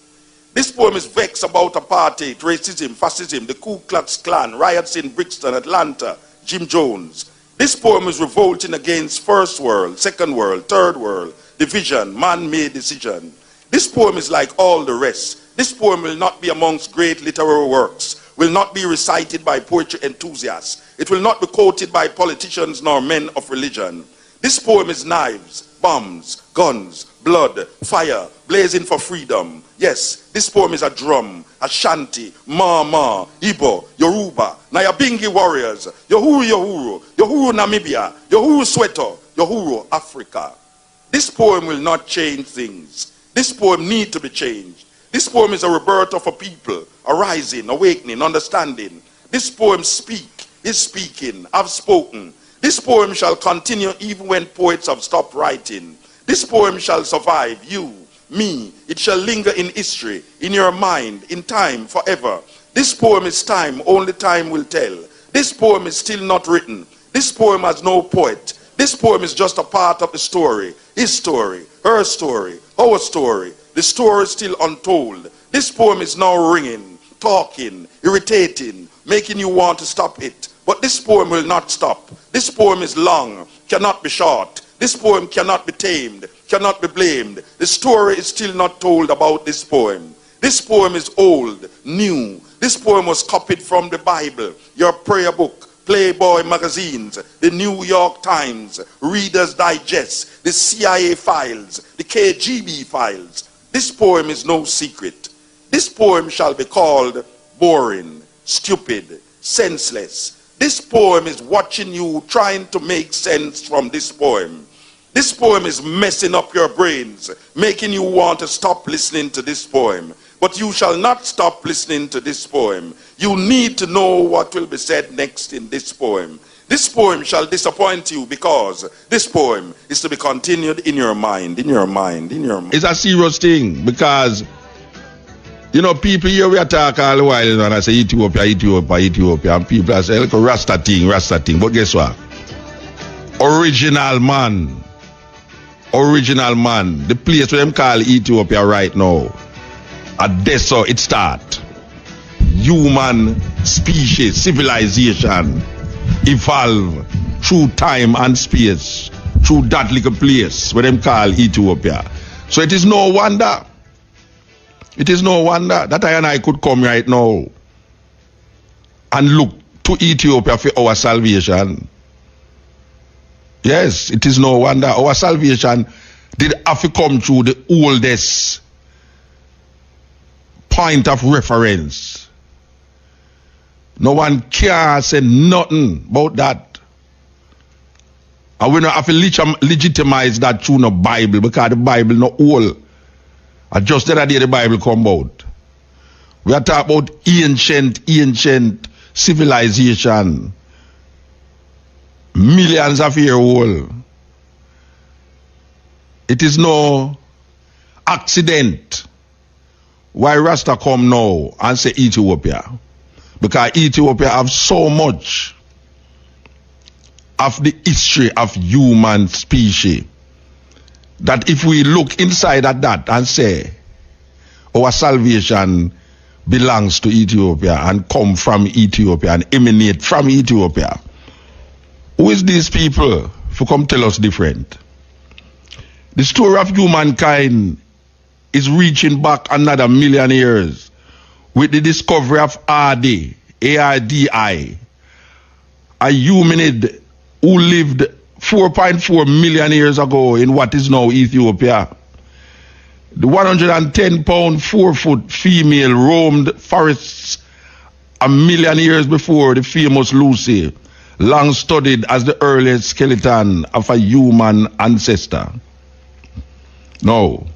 This poem is vexed about apartheid, racism, fascism, the Ku Klux Klan, riots in Brixton, Atlanta, Jim Jones. This poem is revolting against first world, second world, third world, division, man-made decision. This poem is like all the rest. This poem will not be amongst great literary works, will not be recited by poetry enthusiasts. It will not be quoted by politicians nor men of religion. This poem is knives, bombs, guns, blood, fire, blazing for freedom. Yes, this poem is a drum, Ashanti, Mama, Igbo, Yoruba, Nyabingi warriors, Yohuru, Namibia, Yohuru Soweto, Yohuru Africa. This poem will not change things. This poem needs to be changed. This poem is a rebirth of a people, arising, awakening, understanding. This poem is speaking, I've spoken. This poem shall continue even when poets have stopped writing. This poem shall survive, you, me. It shall linger in history, in your mind, in time, forever. This poem is time, only time will tell. This poem is still not written. This poem has no poet. This poem is just a part of the story. His story, her story, our story. The story is still untold. This poem is now ringing, talking, irritating, making you want to stop it. But this poem will not stop. This poem is long, cannot be short. This poem cannot be tamed, cannot be blamed. The story is still not told about this poem. This poem is old, new. This poem was copied from the Bible, your prayer book, Playboy magazines, the New York Times, Reader's Digest, the CIA files, the KGB files. This poem is no secret. This poem shall be called boring, stupid, senseless. This poem is watching you trying to make sense from this poem. This poem is messing up your brains, making you want to stop listening to this poem. But you shall not stop listening to this poem. You need to know what will be said next in this poem. This poem shall disappoint you because this poem is to be continued in your mind, in your mind, in your mind. It's a serious thing because, you know, people here we attack all the while, you know, and I say Ethiopia, Ethiopia, Ethiopia, and people are saying, look, Rasta thing. But guess what? Original man, the place where them call Ethiopia right now, at Deso it start. Human species, civilization, evolve through time and space, through that little place where them call Ethiopia. So it is no wonder that I and I could come right now and look to Ethiopia for our salvation. Yes, it is no wonder our salvation did have to come through the oldest point of reference. No one can say nothing about that. And we don't have to legitimize that through the Bible because the Bible not old. And just the other day the Bible come out. We are talking about ancient civilization. Millions of years old. It is no accident why Rasta come now and say Ethiopia. Because Ethiopia have so much of the history of human species that if we look inside at that and say our salvation belongs to Ethiopia and come from Ethiopia and emanate from Ethiopia, who is these people who come tell us different? The story of humankind is reaching back another million years with the discovery of Ardi, A-R-D-I, a humanid who lived 4.4 million years ago in what is now Ethiopia. The 110-pound, 4-foot female roamed forests a million years before the famous Lucy, long studied as the earliest skeleton of a human ancestor. No.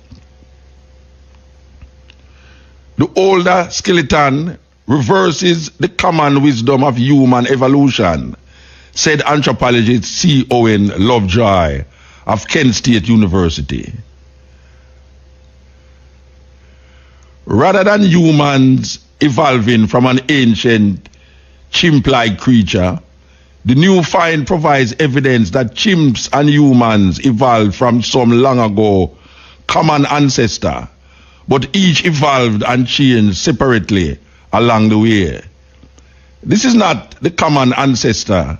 The older skeleton reverses the common wisdom of human evolution, said anthropologist C. Owen Lovejoy of Kent State University. Rather than humans evolving from an ancient chimp-like creature, the new find provides evidence that chimps and humans evolved from some long ago common ancestor, but each evolved and changed separately along the way. This is not the common ancestor.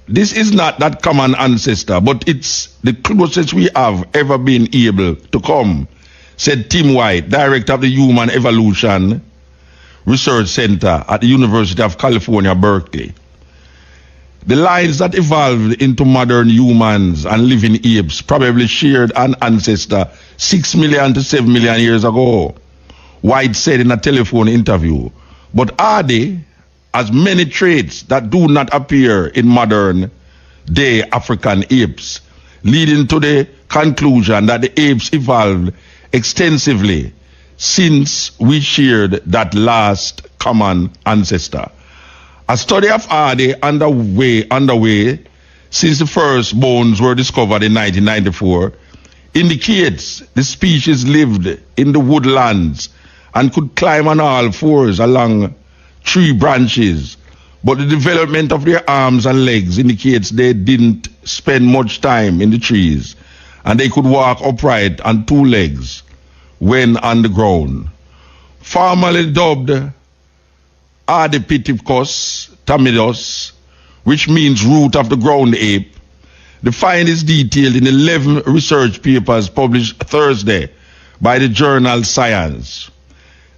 This is not that common ancestor, but it's the closest we have ever been able to come, said Tim White, director of the Human Evolution Research Center at the University of California, Berkeley. The lines that evolved into modern humans and living apes probably shared an ancestor 6 million to 7 million years ago, White said in a telephone interview. But Ardi has many traits that do not appear in modern day African apes, leading to the conclusion that the apes evolved extensively since we shared that last common ancestor. A study of Ardi underway since the first bones were discovered in 1994 indicates the species lived in the woodlands and could climb on all fours along tree branches, but the development of their arms and legs indicates they didn't spend much time in the trees, and they could walk upright on two legs when on the ground. Formerly dubbed Ardipithecus tamidus, which means root of the ground ape, the find is detailed in 11 research papers published Thursday by the journal Science.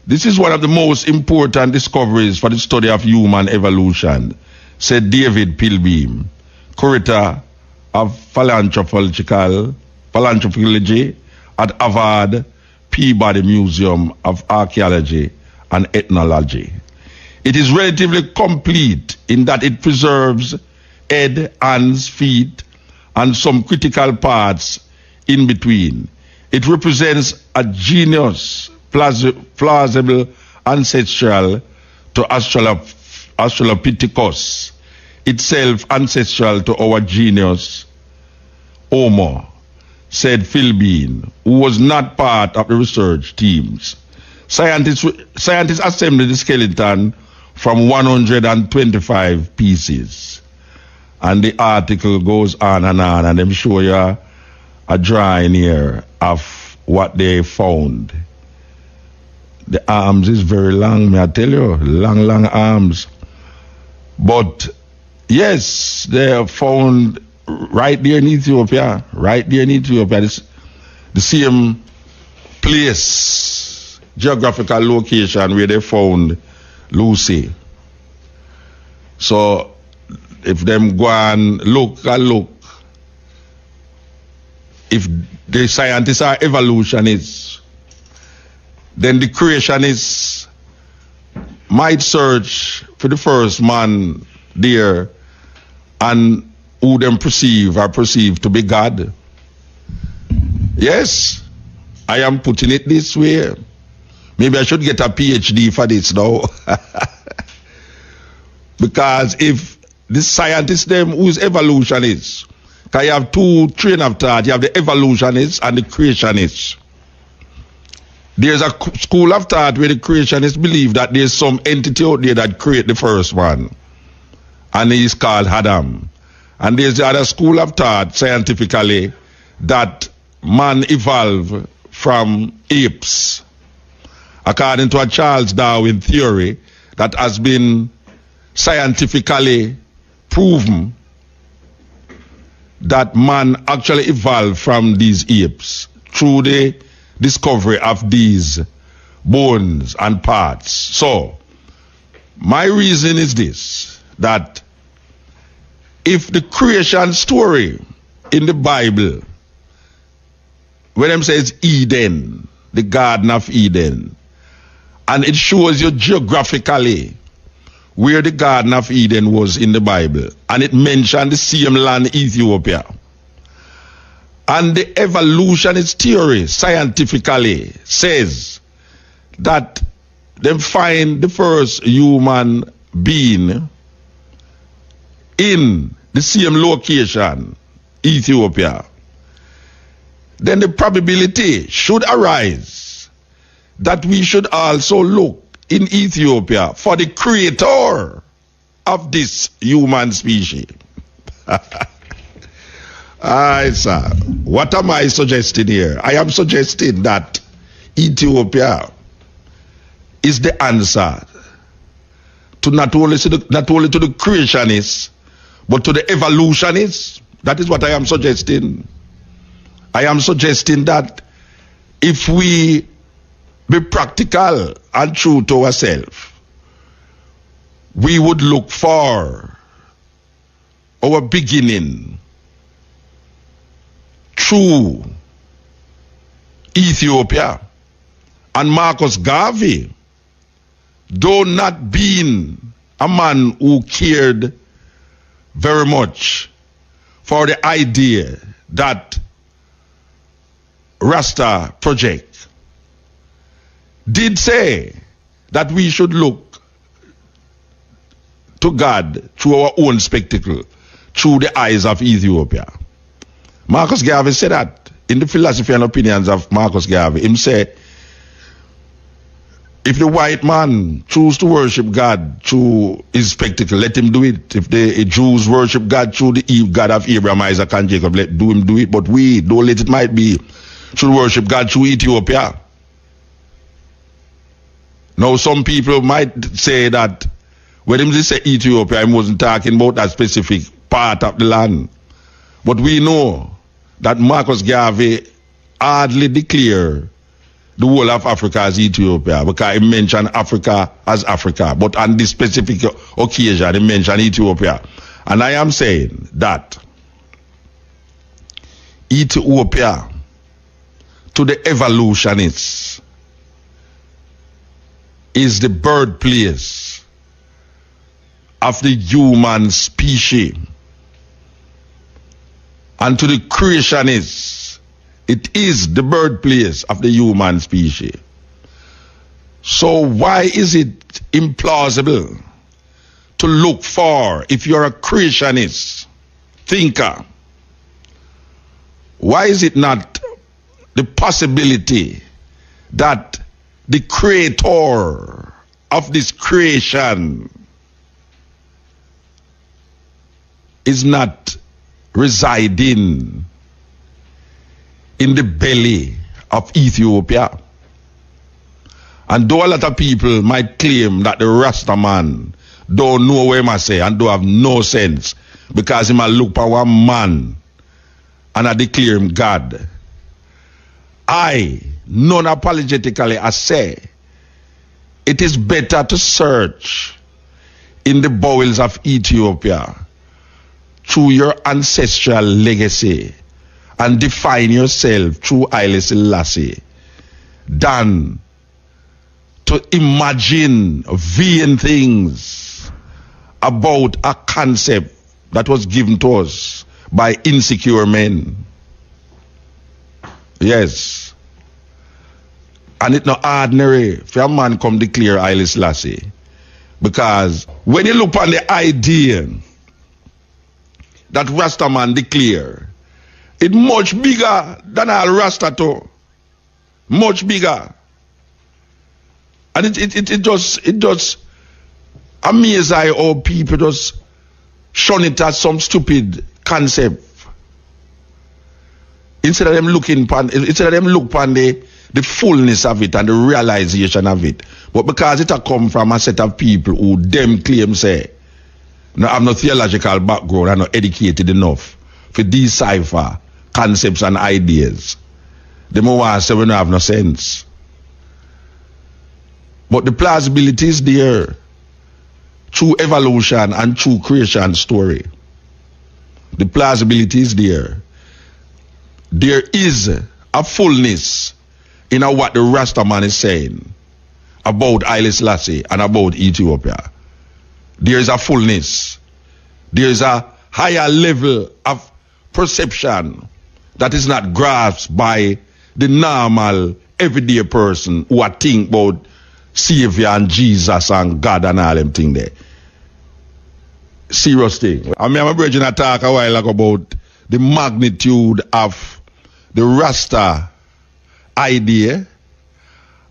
This is one of the most important discoveries for the study of human evolution, said David Pilbeam, curator of paleontology at Harvard Peabody Museum of Archaeology and Ethnology. It is relatively complete in that it preserves head, hands, feet, and some critical parts in between. It represents a genus plausible ancestral to Australopithecus, itself ancestral to our genus Homo, said Phil Bean, who was not part of the research teams. Scientists assembled the skeleton from 125 pieces. And the article goes on, and I'm sure you a drawing here of what they found. The arms is very long, may I tell you, long arms. But yes, they are found right there in Ethiopia, the same place, geographical location where they found Lucy. So if them go and look, if the scientists are evolutionists, then the creationists might search for the first man there and who them are perceived to be God. Yes, I am putting it this way. Maybe I should get a PhD for this now. Because if the scientists them who's evolutionists, because you have two train of thought, you have the evolutionists and the creationists. There's a school of thought where the creationists believe that there's some entity out there that created the first one, and he's called Adam. And there's the other school of thought, scientifically, that man evolved from apes, according to a Charles Darwin theory that has been scientifically proven that man actually evolved from these apes through the discovery of these bones and parts. So, my reason is this, that if the creation story in the Bible, when them says Eden, the Garden of Eden, and it shows you geographically where the Garden of Eden was in the Bible, and it mentioned the same land, Ethiopia. And the evolutionist theory scientifically says that they find the first human being in the same location, Ethiopia. Then the probability should arise that we should also look in Ethiopia for the creator of this human species. Aye, sir. What am I suggesting here? I am suggesting that Ethiopia is the answer to not only to the creationists, but to the evolutionists. That is what I am suggesting. I am suggesting that if we be practical and true to ourselves, we would look for our beginning through Ethiopia. And Marcus Garvey, though not being a man who cared very much for the idea that Rasta project, did say that we should look to God through our own spectacle, through the eyes of Ethiopia. Marcus Garvey said that in the Philosophy and Opinions of Marcus Garvey. Him say If the white man choose to worship God through his spectacle, let him do it. If the Jews worship God through the God of Abraham, Isaac, and Jacob, let him do it. But we, don't let it might be, should worship God through Ethiopia. Now, some people might say that when he say Ethiopia, he wasn't talking about that specific part of the land. But we know that Marcus Garvey hardly declared the whole of Africa as Ethiopia, because he mentioned Africa as Africa. But on this specific occasion, he mentioned Ethiopia. And I am saying that Ethiopia, to the evolutionists, is the birthplace of the human species. And to the creationists, it is the birthplace of the human species. So why is it implausible to look for, if you're a creationist thinker, why is it not the possibility that the creator of this creation is not residing in the belly of Ethiopia? And though a lot of people might claim that the Rasta man don't know what I say and don't have no sense, because he might look for one man and I declare him God, I non-apologetically I say it is better to search in the bowels of Ethiopia through your ancestral legacy and define yourself through Haile Selassie than to imagine vain things about a concept that was given to us by insecure men. Yes. And it's not ordinary for a man come declare Haile Selassie. Because when you look on the idea that Rasta man declare, it's much bigger than all Rasta too. Much bigger. And it just amazes how people just shun it as some stupid concept. Instead of them look upon the fullness of it and the realization of it. But because it come from a set of people who them claim say, no, I'm not theological background, I'm not educated enough to decipher concepts and ideas. They want to say we don't have no sense. But the plausibility is there through evolution and through creation story. The plausibility is there. There is a fullness in what the Rasta man is saying about Haile Selassie and about Ethiopia. There is a fullness. There is a higher level of perception that is not grasped by the normal everyday person who are think about Savior and Jesus and God and all them thing there. Serious thing. I mean, I'm bridging a talk a while ago about the magnitude of the Rasta idea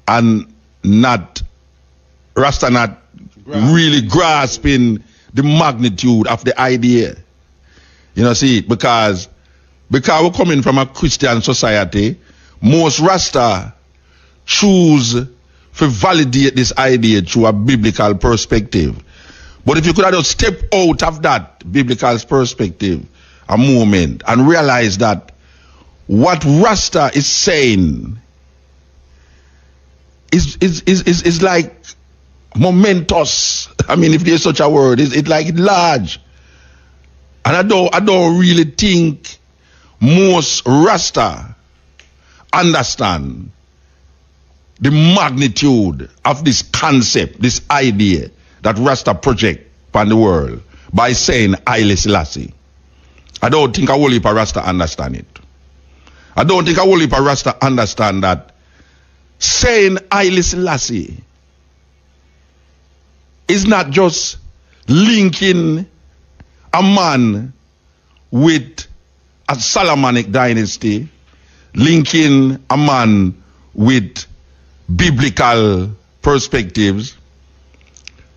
and Rasta not really grasping the magnitude of the idea. You know, see, because we're coming from a Christian society, most Rasta choose to validate this idea through a biblical perspective. But if you could have just step out of that biblical perspective a moment and realize that what Rasta is saying is like momentous. I mean, if there's such a word, it's like large. And I don't really think most Rasta understand the magnitude of this concept, this idea that Rasta project upon the world by saying Haile Selassie. I don't think a whole heap of Rasta understand it. I don't think a whole heap of Rasta understand that saying Haile Selassie is not just linking a man with a Solomonic dynasty, linking a man with biblical perspectives,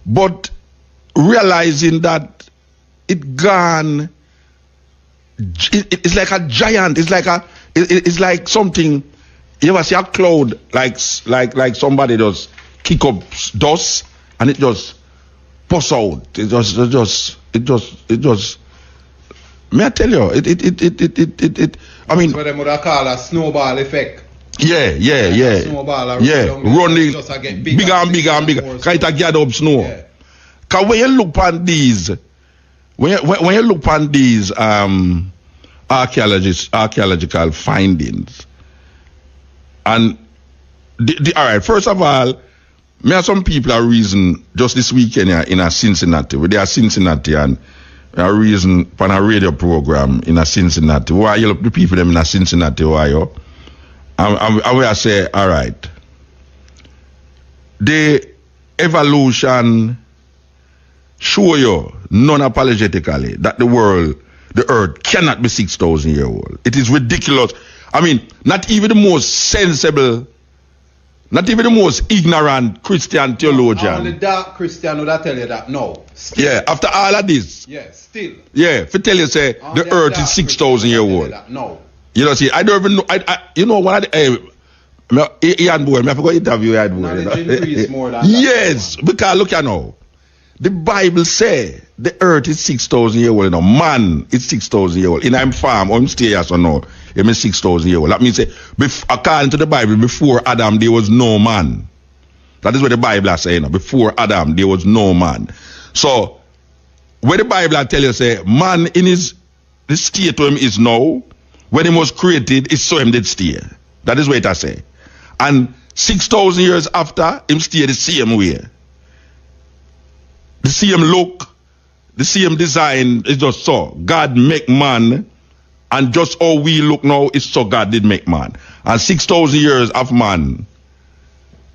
but realizing that it's like a giant. It's like something. You ever see a cloud like somebody does kick up dust and it just pours out. It just. May I tell you? I mean. That's what they would call a snowball effect. Yeah. Snowball. Running bigger and bigger. Kind of gather up snow. Yeah. Cause when you look on these, when you look on these archaeological findings, and all right, first of all, me and some people are reason just this weekend in a Cincinnati. They are Cincinnati and a reason on a radio program in a Cincinnati. Why you look the people them in a Cincinnati? Why you? And we say, all right, the evolution show you non-apologetically that the earth cannot be 6,000 years old. It is ridiculous. I mean, not even the most sensible, not even the most ignorant Christian theologian. Only dark Christian would tell you that no. Still. Yeah, after all of this. Yeah, still. Yeah, if I tell you say Only the earth is 6,000 years old. No. You know, see, I don't even know. You know what? Ian Boy, I forgot to interview Ian Boy. Knowledge increase more than yes, because look at now. The Bible say the earth is 6,000 years old. You know, man is 6,000 years old. In I'm farm, I'm stay here, so no, it means 6,000 years old. That means say, according to the Bible, before Adam there was no man. That is what the Bible is saying. Before Adam there was no man. So when the Bible tell you say man in the state to him is now, when he was created, it's so him did stay. That is what I say. And 6,000 years after, him stay the same way. The same look, the same design is just so. God make man, and just how we look now is so God did make man. And 6,000 years of man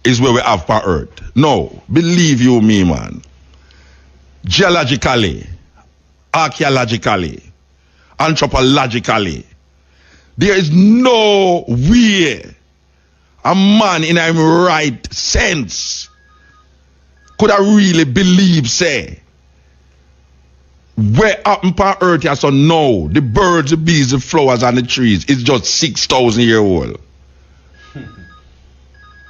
is where we have for earth. No, believe you me, man. Geologically, archaeologically, anthropologically, there is no way a man in a right sense could I really believe, say, where up on earth here, so no, the birds, the bees, the flowers, and the trees is just 6,000 years old.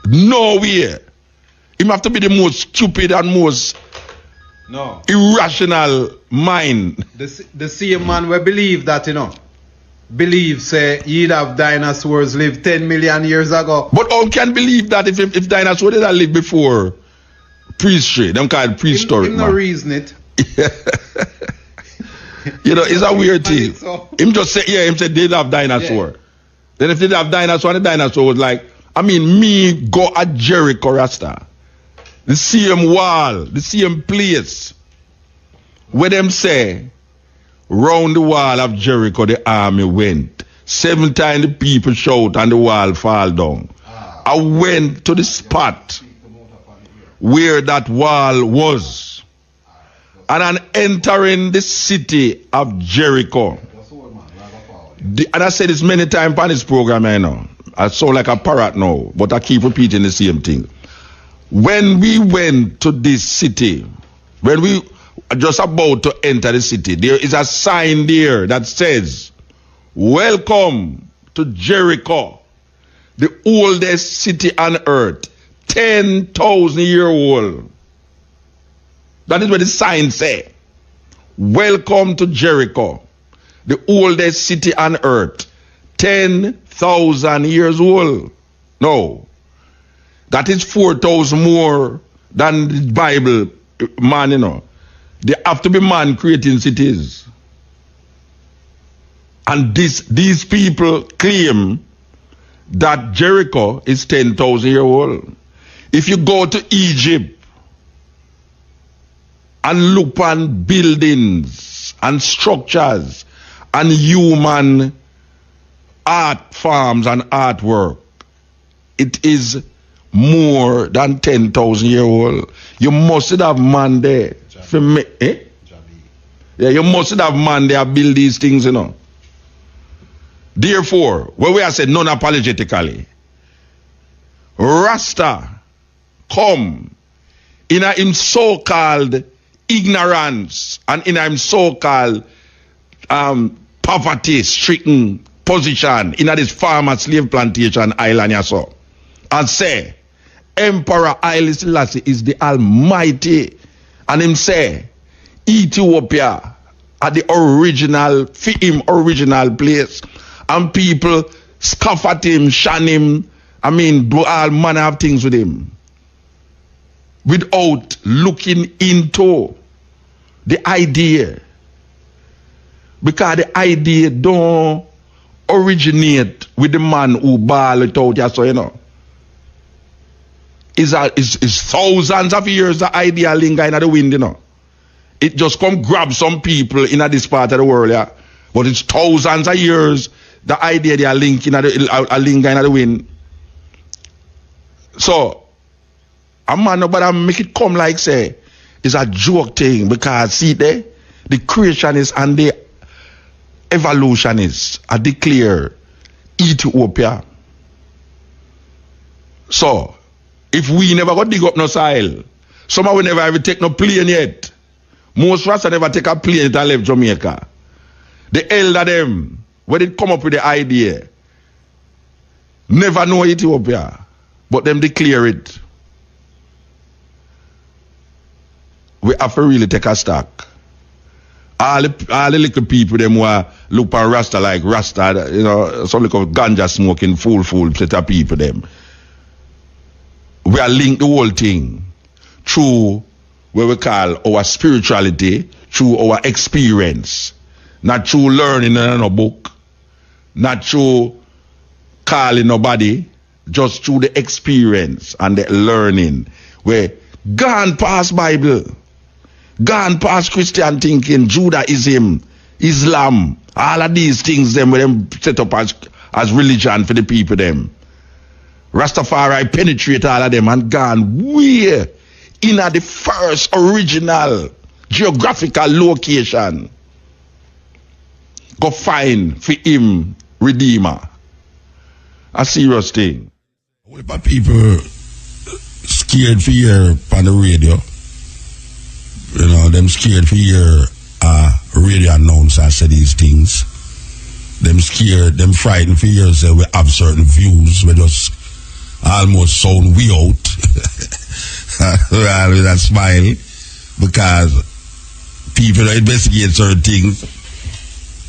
No way. He have to be the most stupid and most irrational mind. The same man will believe that, believe, say, you'd have dinosaurs lived 10 million years ago. But how can believe that if dinosaurs did not live before prehistory? Them call it prehistoric, man. No reason it. It's a weird thing. Him just say, him say they have dinosaur. Yeah. Then if they have dinosaur, the dinosaur was like, me go at Jericho Rasta. The same wall, the same place. Where them say, round the wall of Jericho the army went. 7 times the people shout and the wall fall down. I went to the spot where that wall was. And I'm entering the city of Jericho. And I said this many times on this program, I know. I sound like a parrot now, but I keep repeating the same thing. When we went to this city, when we are just about to enter the city, there is a sign there that says, "Welcome to Jericho, the oldest city on earth, 10,000 years old." That is what the sign say. Welcome to Jericho, the oldest city on earth, 10,000 years old. No, that is 4,000 more than the Bible, man, There have to be man creating cities. And these people claim that Jericho is 10,000 years old. If you go to Egypt and look on buildings and structures and human art forms and artwork, it is more than 10,000 years old. You must have man there. For me, Yeah, you must have man there build these things, Therefore, when we are said non-apologetically, Rasta come in a him so-called ignorance and in a him so-called poverty-stricken position in a this farmer slave plantation island here so, and say Emperor Haile Selassie is the Almighty, and him say Ethiopia at the original place, and people scoff at him, shun him, do all manner of things with him without looking into the idea, because the idea don't originate with the man who ball it out here, so you know. Is thousands of years the idea linger in the wind, you know. It just come grab some people in this part of the world, yeah. But it's thousands of years the idea they are linking a linger in the wind. So a man but make it come like say it's a joke thing, because see there the creationists and the evolutionists are declare Ethiopia. So if we never got dig up no soil, some of we never ever take no plane yet. Most Rasta never take a plane to leave Jamaica. The elder them, when they come up with the idea, never know Ethiopia, but them declare it. We have to really take a stock. All the little people them who look on Rasta like Rasta, you know, some little ganja smoking fool set of people them. We are linked the whole thing through what we call our spirituality, through our experience, not through learning in a book, not through calling nobody, just through the experience and the learning. Where gone past Bible, gone past Christian thinking, Judaism, Islam, all of these things them where them set up as religion for the people them. Rastafari penetrate all of them and gone way in the first original geographical location. Go find for him Redeemer. A serious thing. What about people scared for hear on the radio? You know, them scared for hear radio announcer say these things. Them scared, them frightened for hear say we have certain views. We just almost sound we out with a smile, because people investigate certain things,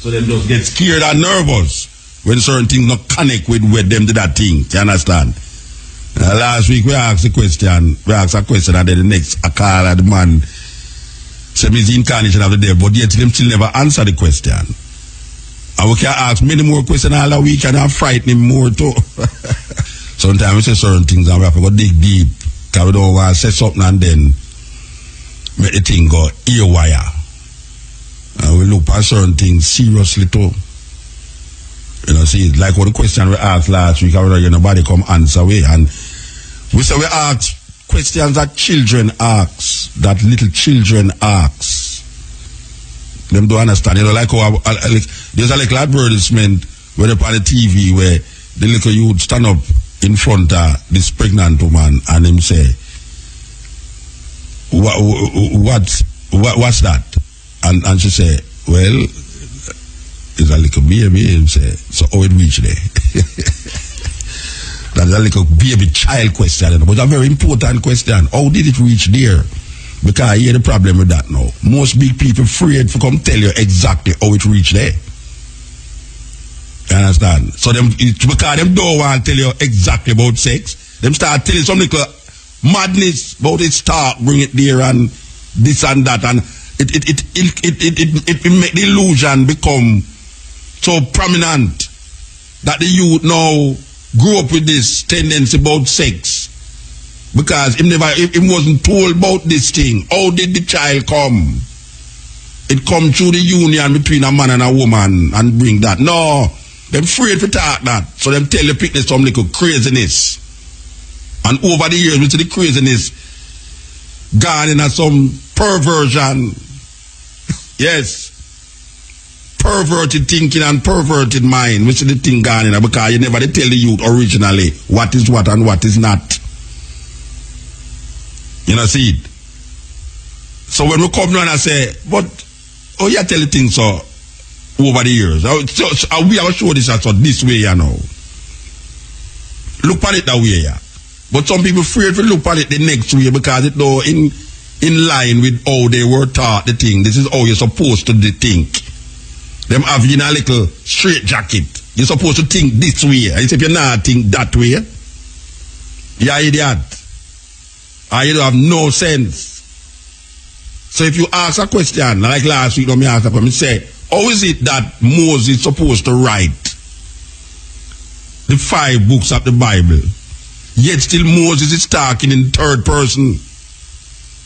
so them just get scared and nervous when certain things not connect with them to that thing. You understand? Last week we asked a question, and then the next I call the man said he's the incarnation of the devil, but yet them still never answer the question. And we can ask many more questions all the week and frighten him more too. Sometimes we say certain things and we have to go dig deep, because we don't want to say something and then make the thing go earwire. And we look at certain things seriously too. You know, see, like what the question we asked last week, nobody come answer we. And we say we ask questions that children ask, that little children ask. Them don't understand. You know, like how there's a little advertisement where they're on the TV where the little youth stand up in front of this pregnant woman and him say, what's that? And she say, well, it's a little baby. Him say, so how it reach there? That's a little baby child question, but a very important question. How did it reach there? Because I hear the problem with that now. Most big people afraid to come tell you exactly how it reached there. You understand? So because them don't want to tell you exactly about sex, them start telling some little madness about it start, bring it there and this and that, and it make the illusion become so prominent that the youth now grew up with this tendency about sex. Because he wasn't told about this thing. How did the child come? It come through the union between a man and a woman and bring that. No, they're afraid to talk that. So them tell you pick some little craziness. And over the years, we see the craziness gone in some perversion. Yes. Perverted thinking and perverted mind. We see the thing gone in because you never tell the youth originally what is what and what is not. You know, see it? So when we come down and say, but, oh, you tell the things so over the years. We are sure this so this way, you know. Look at it that way, yeah. But some people afraid to look at it the next way because it though in line with how they were taught the thing. This is how you're supposed to think. Them have you in a little straight jacket. You're supposed to think this way. And if you're not think that way, you're idiot. Or you don't have no sense. So if you ask a question, like last week, me ask a question, say, how is it that Moses is supposed to write the 5 books of the Bible, yet still Moses is talking in third person?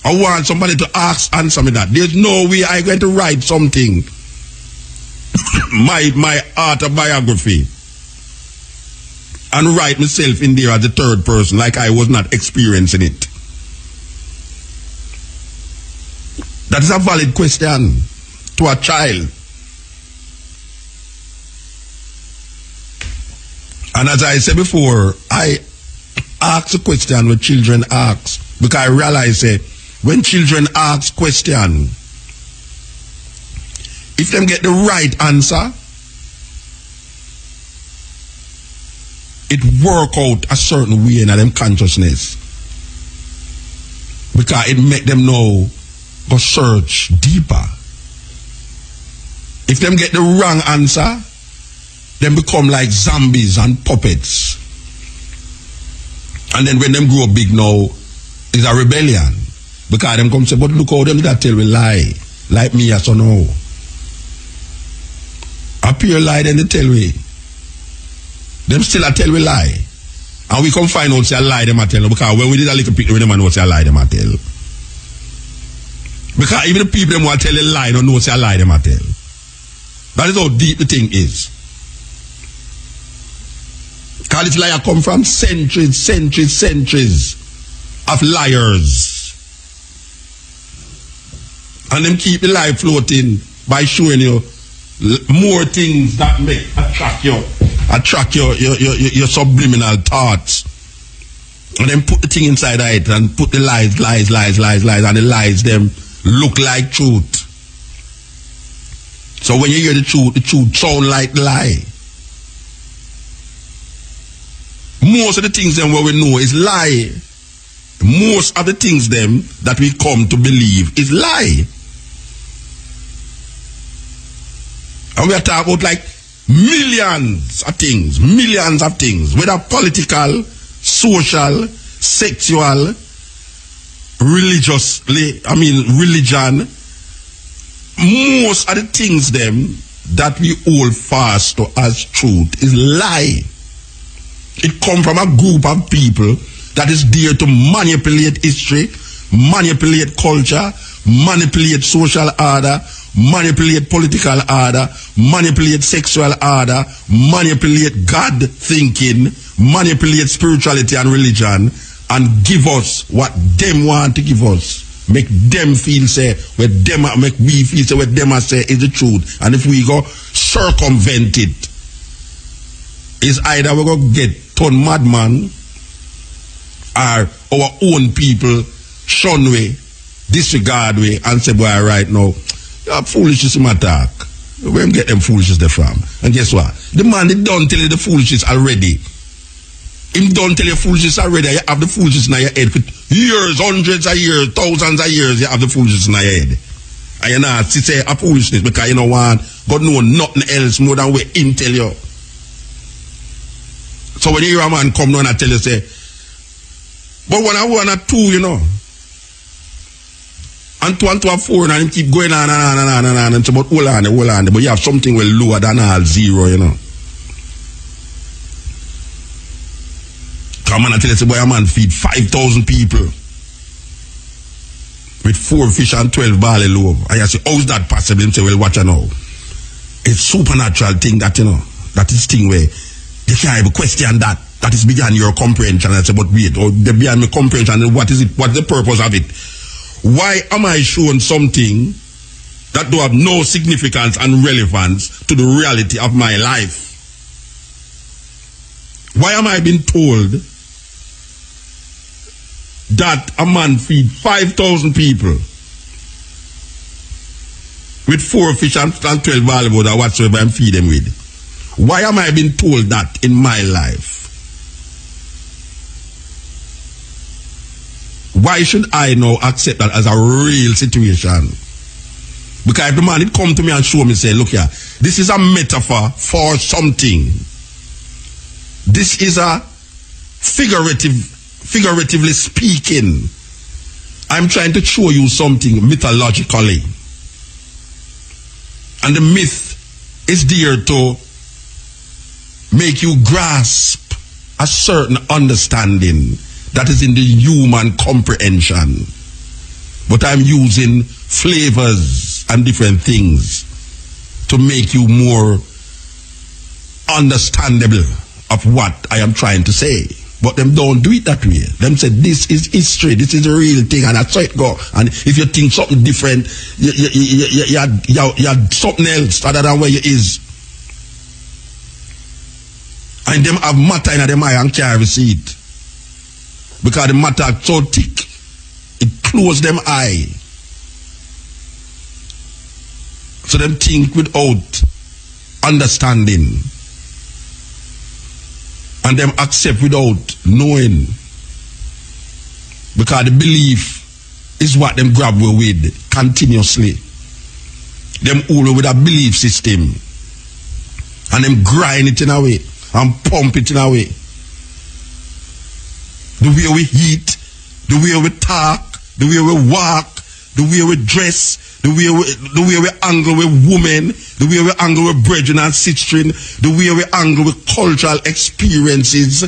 I want somebody to answer me that. There's no way I'm going to write something, my autobiography, and write myself in there as the third person like I was not experiencing it. That is a valid question to a child. And as I said before, I ask a question when children ask, because I realize when children ask question, if them get the right answer, it work out a certain way in them consciousness. Because it make them know go search deeper. If them get the wrong answer, them become like zombies and puppets. And then when them grow big now, it's a rebellion. Because them come say, but look how them that tell we lie. Like me, yes or no. A pure lie, then they tell we. Them still a tell we lie. And we come find out say a lie them a tell. Because when we did a little picture, we them know say a lie them a tell. Because even the people them who tell a lie don't know say a lie them a tell. That is how deep the thing is. Because this lie come from centuries of liars. And them keep the lie floating by showing you more things that make attract your subliminal thoughts. And then put the thing inside of it and put the lies, and the lies them look like truth. So when you hear the truth sound like lie. Most of the things them what we know is lie. Most of the things them that we come to believe is lie. And we are talking about like millions of things, whether political, social, sexual, religion. Most of the things them that we hold fast to as truth is lie. It comes from a group of people that is there to manipulate history, manipulate culture, manipulate social order, manipulate political order, manipulate sexual order, manipulate God thinking, manipulate spirituality and religion, and give us what them want to give us. Make them feel say, make we feel say what them say is the truth. And if we go circumvent it, it's either we're going to get ton madman or our own people shun way, disregard way, and say, boy, right now, foolishness in my talk. Where get them foolishness there from? And guess what? The man, they don't tell you the foolishness already. Him don't tell you foolishness already. You have the foolishness in your head for years, hundreds of years, thousands of years. You have the foolishness in your head. And you're not say a foolishness because you know what? God know nothing else more than what him tell you. So when you hear a man come down and tell you, say, but when I want a 2, you know, and 2 and 2 and 4, and him keep going on and say, but hold on, but you have something well lower than all 0, you know. Come on and tell you, say, boy, a man feed 5,000 people with 4 fish and 12 barley loaf. And you say, how is that possible? Him say, well, watch you now. It's supernatural thing that, you know, that is thing where you can't even question that. That is beyond your comprehension. I say, but wait, or beyond my comprehension, what is it? What's the purpose of it? Why am I shown something that do have no significance and relevance to the reality of my life? Why am I being told that a man feed 5,000 people with 4 fish and 12 valuables or whatsoever and feed them with? Why am I being told that in my life? Why should I now accept that as a real situation? Because if the man, it come to me and show me, say, look here, this is a metaphor for something. This is a figuratively speaking. I'm trying to show you something mythologically. And the myth is there to make you grasp a certain understanding that is in the human comprehension. But I'm using flavors and different things to make you more understandable of what I am trying to say. But them don't do it that way. Them say this is history, this is the real thing, and that's how it go. And if you think something different, you're something else other than where you is. And them have matter in them eye and can't see it. Because the matter is so thick, it close them eye. So them think without understanding. And them accept without knowing. Because the belief is what them grab with continuously. Them all with a belief system. And them grind it in a way. And pump it in a way. The way we eat, the way we talk, the way we walk, the way we dress, the way we angle with women, the way we angle with brethren and sistren, the way we angle with cultural experiences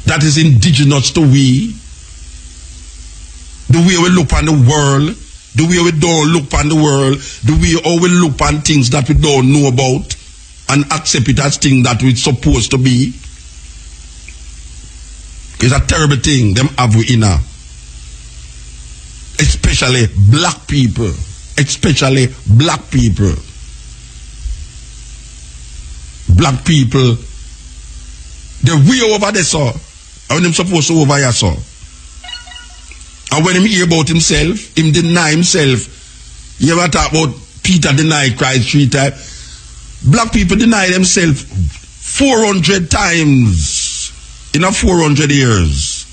that is indigenous to we, the way we look on the world, the way we don't look on the world, the way how we look on things that we don't know about and accept it as things that we're supposed to be. It's a terrible thing them have we in. Especially black people. Especially black people. Black people, they're way over there, so. And them supposed to over here, so. And when him hear about himself, him deny himself. You ever talk about Peter deny Christ 3 times? Black people deny themselves 400 times. In a 400 years,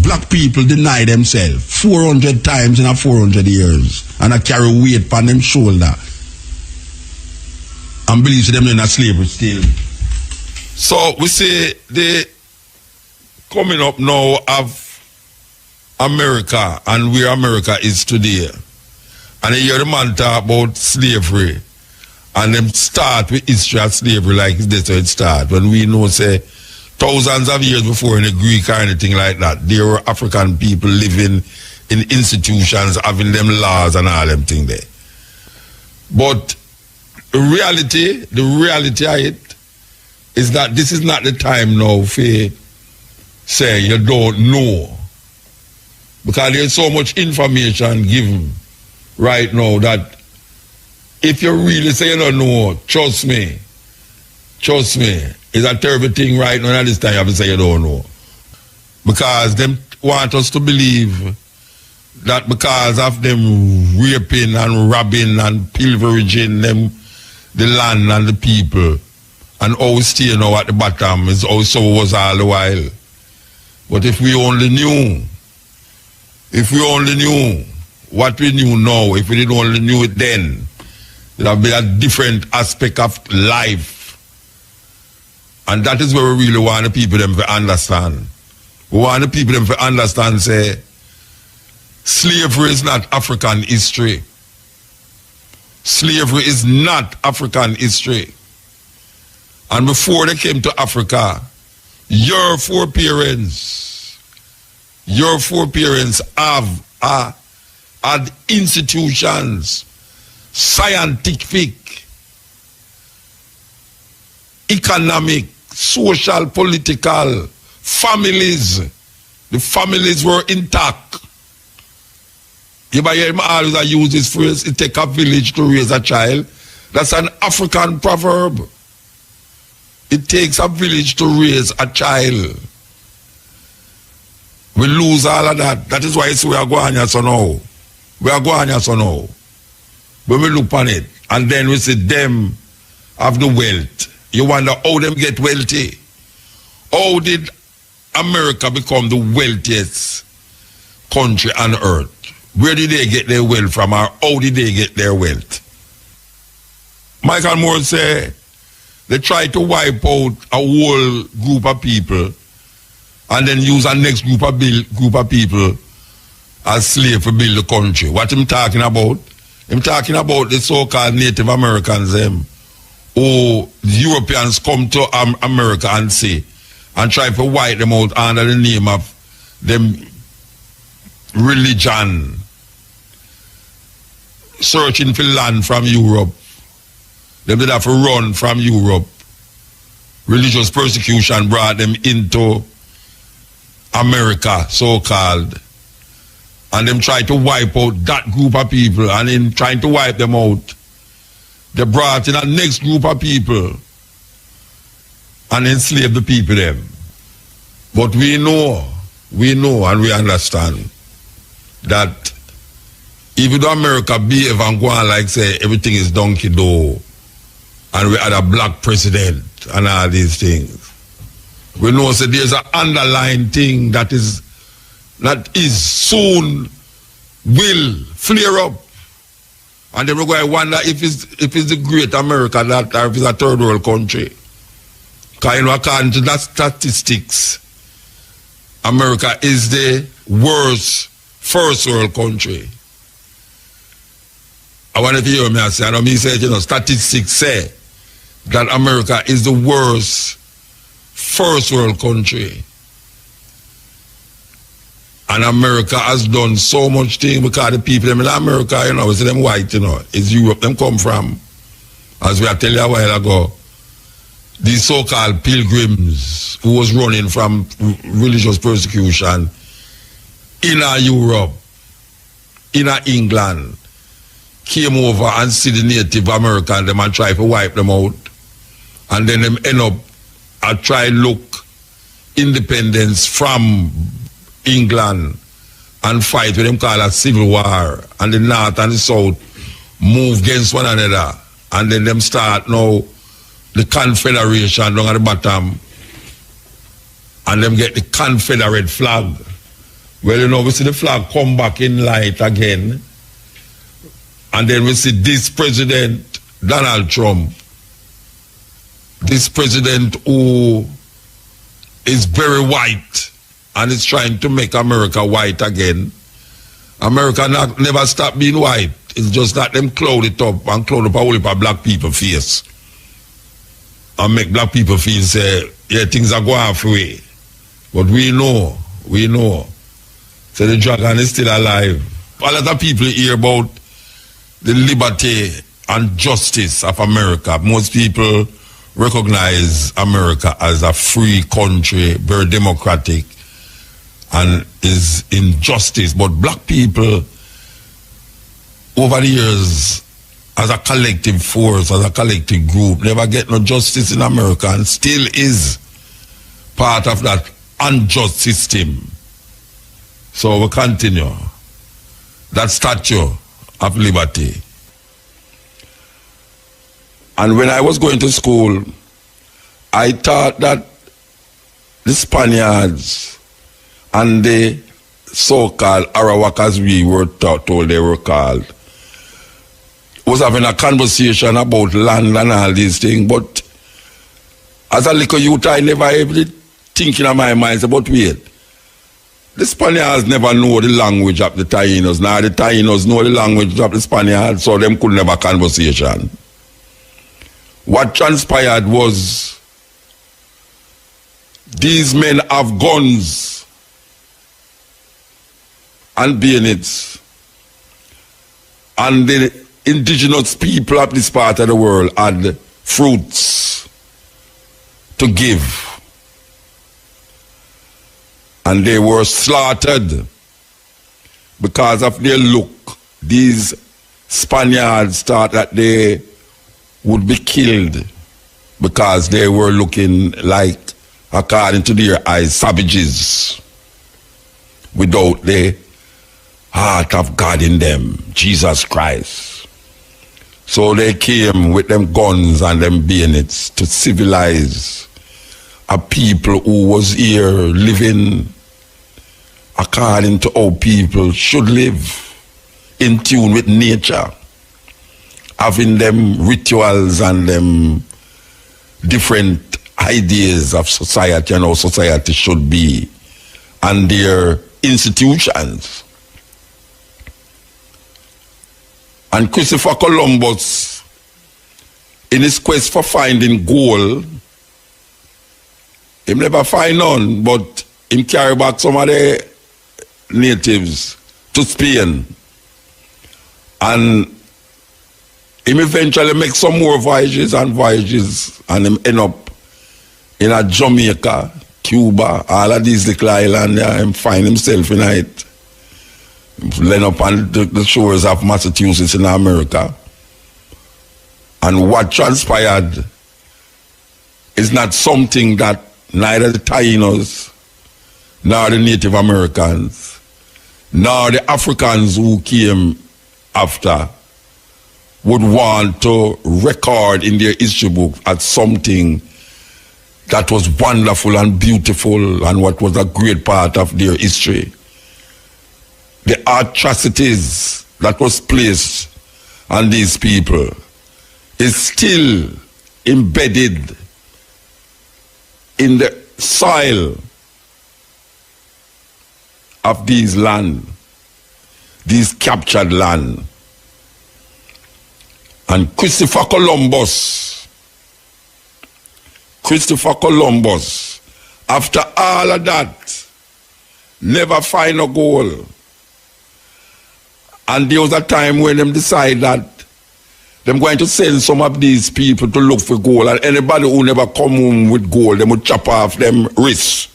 black people deny themselves 400 times in a 400 years, and I carry weight on them shoulder and believe them in a slavery still. So we say the coming up now of America and where America is today, and you hear the man talk about slavery. And them start with history of slavery like that's how it start. When we know, say, thousands of years before in the Greek or anything like that, there were African people living in institutions, having them laws and all them things there. But the reality of it is that this is not the time now for say you don't know. Because there's so much information given right now that if you really say you don't know, trust me, it's a terrible thing right now at this time you have to say you don't know. Because them want us to believe that because of them raping and robbing and pilferaging them, the land and the people, and always stay now at the bottom is also was all the while. But if we only knew what we knew now, if we didn't only knew it then, it would be a different aspect of life. And that is where we really want the people them to understand. We want the people them to understand, say, slavery is not African history. Slavery is not African history. And before they came to Africa, your foreparents have had institutions, scientific, economic, social, political, families. The families were intact. You might hear me always use this phrase, it takes a village to raise a child. That's an African proverb. It takes a village to raise a child. We lose all of that. That is why it's we are going here so now. We are going here so now. When we look on it, and then we see them have the wealth. You wonder how them get wealthy. How did America become the wealthiest country on earth? Where did they get their wealth from, or how did they get their wealth? Michael Moore said they tried to wipe out a whole group of people and then use a next group of people as slaves to build the country. What I'm talking about? I'm talking about the so-called Native Americans, who the Europeans come to America and say, and try to wipe them out under the name of them religion, searching for land from Europe. They did have to run from Europe. Religious persecution brought them into America, so-called. And them tried to wipe out that group of people. And in trying to wipe them out, they brought in a next group of people and enslaved the people them. But we know and we understand that even though America behave and go on like say everything is donkey do, and we had a black president and all these things, we know that there's an underlying thing that is soon will flare up. And then we're going to wonder if it's the great America that, or if it's a third world country. Because according to that statistics, America is the worst first world country. I wonder if you hear me say, I know me say, statistics say that America is the worst first world country. And America has done so much thing because the people in America, we see them white, it's Europe them come from. As we are telling you a while ago, these so-called pilgrims who was running from religious persecution in Europe, in England, came over and see the Native American them and try to wipe them out. And then them end up and try look independence from England and fight with them called a civil war. And the North and the South move against one another. And then them start now the Confederation down at the bottom. And them get the Confederate flag. Well, we see the flag come back in light again. And then we see this president, Donald Trump, this president who is very white and is trying to make America white again. America never stopped being white. It's just that them cloud it up and cloud up a whole heap of black people face. And make black people feel say, yeah, things are going halfway. But we know. So the dragon is still alive. A lot of people hear about the liberty and justice of America. Most people recognize America as a free country, very democratic, and is in justice. But black people, over the years, as a collective force, as a collective group, never get no justice in America and still is part of that unjust system. So we continue. That statue of liberty. And when I was going to school, I thought that the Spaniards and the so-called Arawak, as we were told they were called, was having a conversation about land and all these things. But as a little youth, I never ever thinking in my mind about wait. The Spaniards never know the language of the Tainos. Now the Tainos know the language of the Spaniards, so them could never have a conversation. What transpired was these men have guns and bayonets, and the indigenous people of this part of the world had fruits to give. And they were slaughtered because of their look. These Spaniards thought that they would be killed because they were looking like, according to their eyes, savages. without the heart of God in them, Jesus Christ. So they came with them guns and them bayonets to civilize a people who was here living according to how people should live, in tune with nature, having them rituals and them different ideas of society and how society should be, and their institutions. And Christopher Columbus, in his quest for finding gold, he never find none, but he carry back some of the natives to Spain. And he eventually make some more voyages, and him end up in a Jamaica, Cuba, all of these little islands, and find himself in it. Land up on the shores of Massachusetts in America. And what transpired is not something that neither the Tainos, nor the Native Americans, nor the Africans who came after would want to record in their history book as something that was wonderful and beautiful and what was a great part of their history. The atrocities that was placed on these people is still embedded in the soil of these land, these captured land. And Christopher Columbus, after all of that, never find a goal. And there was a time when them decide that them going to send some of these people to look for gold, and anybody who never come home with gold, them would chop off them wrists.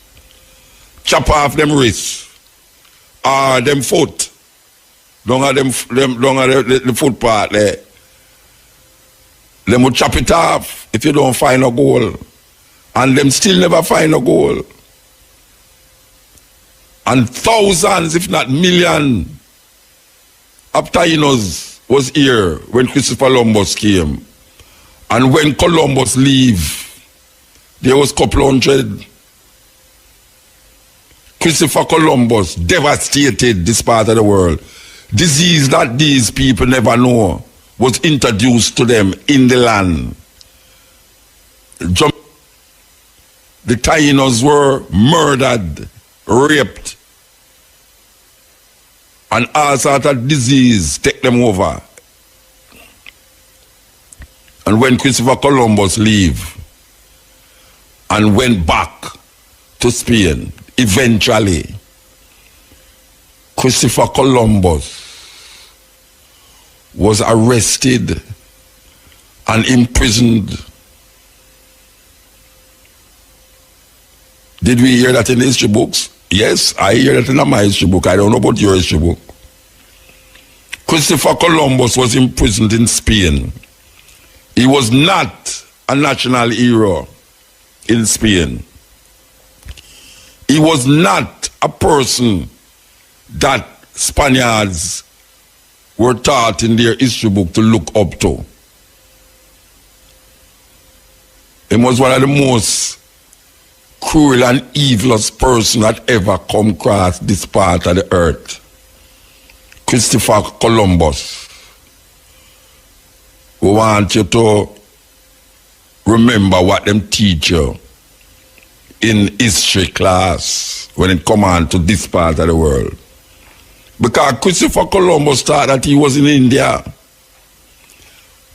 Chop off them wrists. Or them foot. Don't have the foot part there. Them would chop it off if you don't find a gold. And them still never find a gold. And thousands, if not millions, of Tainos was here when Christopher Columbus came. And when Columbus leave, there was a couple hundred. Christopher Columbus devastated this part of the world. Disease that these people never know was introduced to them in the land. The Tainos were murdered, raped, and all sorts of disease take them over. And when Christopher Columbus leave and went back to Spain, eventually, Christopher Columbus was arrested and imprisoned. Did we hear that in the history books? Yes, I hear that in my history book. I don't know about your history book. Christopher Columbus was imprisoned in Spain. He was not a national hero in Spain. He was not a person that Spaniards were taught in their history book to look up to. He was one of the most cruel and evilest person that ever come across this part of the earth. Christopher Columbus. We want you to remember what them teach you in history class when it come on to this part of the world. Because Christopher Columbus thought that he was in India.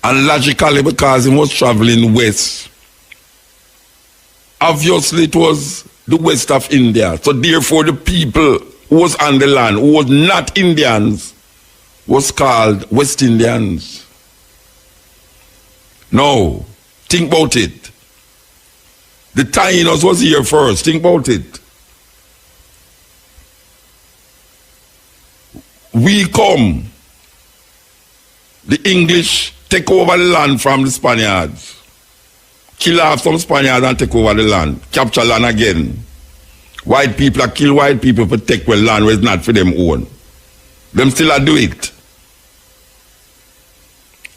And logically, because he was traveling west, obviously it was the west of India. So therefore the people who was on the land, who was not Indians, was called West Indians. No, think about it. The Tainos was here first, think about it. We come, the English take over the land from the Spaniards. Kill off some Spaniards and take over the land. Capture land again. White people are kill white people for take well land where it's not for them own. Them still a do it.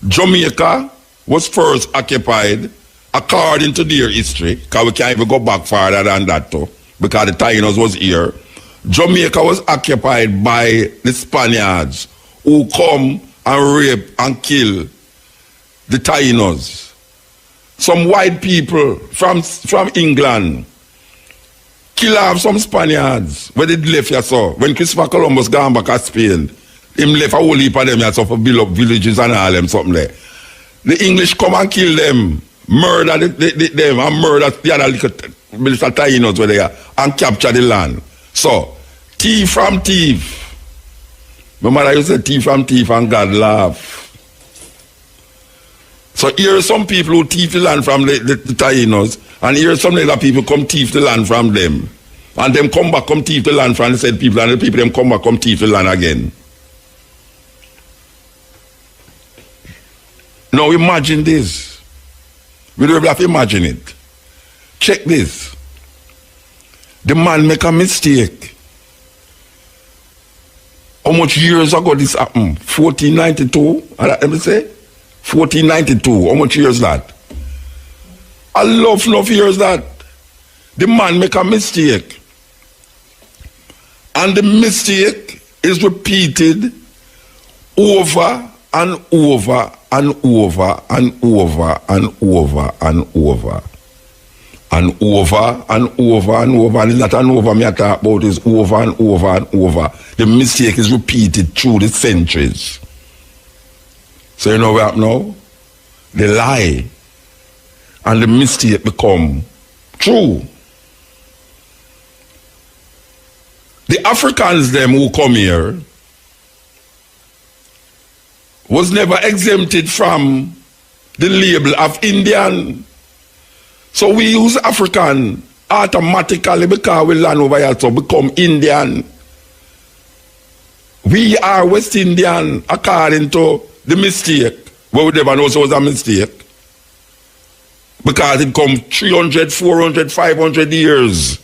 Jamaica was first occupied according to their history, because we can't even go back farther than that too, because the Taínos was here. Jamaica was occupied by the Spaniards who come and rape and kill the Taínos. Some white people from England kill off some Spaniards when they left here so. When Christopher Columbus gone back to Spain, him left a whole heap of them here so for build up villages and all them something there. The English come and kill them, murder them and murder the other little Taínos where they are and capture the land. So, thief from thief. My mother used to say thief from thief and God laugh. So here are some people who thief the land from the Taínos, and here are some other people come thief the land from them. And them come back, come thief the land from the said people, and the people them come back, come thief the land again. Now imagine this. We don't have to imagine it. Check this. The man make a mistake. How much years ago this happened? 1492? Let me say? 1492. How much years that? I love enough years that. The man make a mistake. And the mistake is repeated over and over and over and over and over and over. And over and over and over, and it's not an over me I talk about, it's over and over and over. The mistake is repeated through the centuries. So you know what happened now? The lie and the mistake become true. The Africans them who come here was never exempted from the label of Indian. So we use African automatically because we land over here to become Indian. We are West Indian according to the mistake. But we never know so it was a mistake. Because it come 300, 400, 500 years.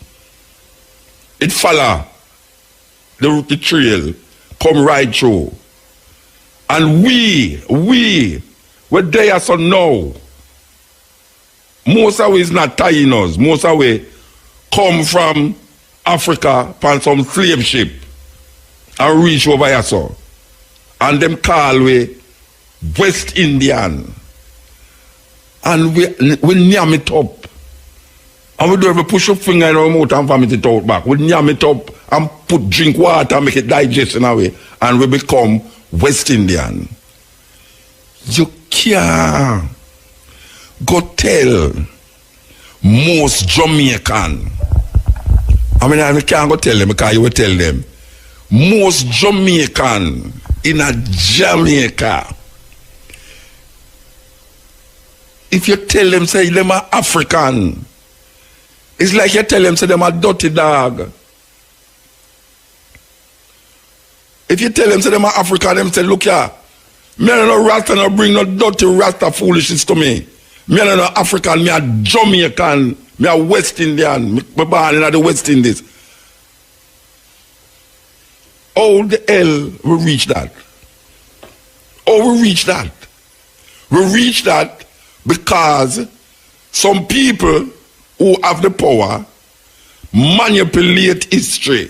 It follow the trail, come right through. And we're there so now. Most of it is not Taínos. Most of it come from Africa on some slave ship and reach over here so. And them call we West Indian. And we nyam it up. And we don't ever push a finger in our mouth and vomit it out back. We nyam it up and put drink water and make it digest in a way. And we become West Indian. You can't go tell most Jamaican. I mean, I can't go tell them because you will tell them. Most Jamaican in a Jamaica. If you tell them, say, them are African, it's like you tell them, say, them are dirty dog. If you tell them, say, them are African, them say, look here, me and no Rasta no bring no dirty Rasta foolishness to me. Me and no African, me a Jamaican, me a West Indian, me born in the West Indies. How the hell we reach that? How we reach that? We reach that because some people who have the power manipulate history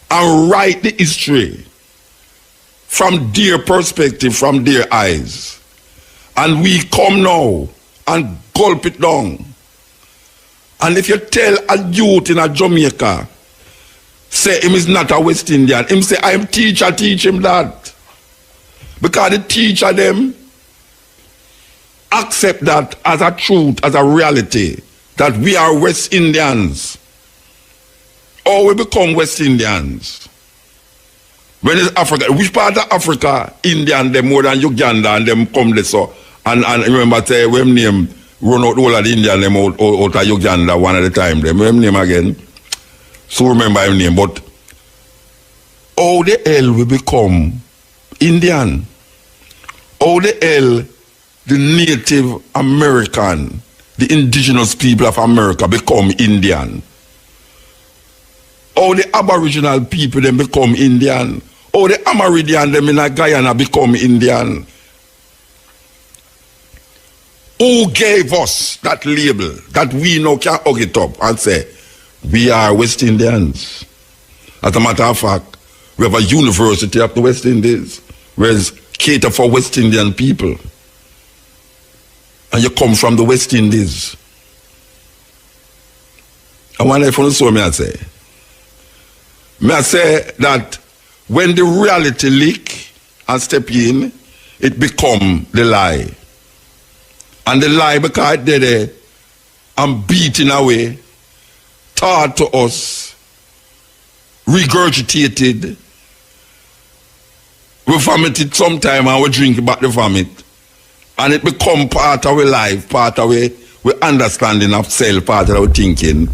and write the history from their perspective, from their eyes. And we come now and gulp it down. And if you tell a youth in a Jamaica, say him is not a West Indian, him say, I am teacher, teach him that. Because the teacher them accept that as a truth, as a reality, that we are West Indians. Or we become West Indians. When it's Africa, which part of Africa, Indian them more than Uganda and them come there so. And remember say when name run out all of the Indian them out of Uganda one at a time. Them name again. So remember him name. But how the hell we become Indian? How the hell the Native American, the indigenous people of America become Indian? How the Aboriginal people then become Indian. How the Amerindian them in Guyana become Indian. Who gave us that label that we now can hug it up and say, we are West Indians? As a matter of fact, we have a university of the West Indies where it's cater for West Indian people. And you come from the West Indies. I wonder if you saw me I say. May I say that when the reality leak and step in, it become the lie. And the lie because it did there and beaten away, taught to us, regurgitated. We vomit it sometime and we drink back the vomit. And it become part of our life, part of our understanding of self, part of our thinking.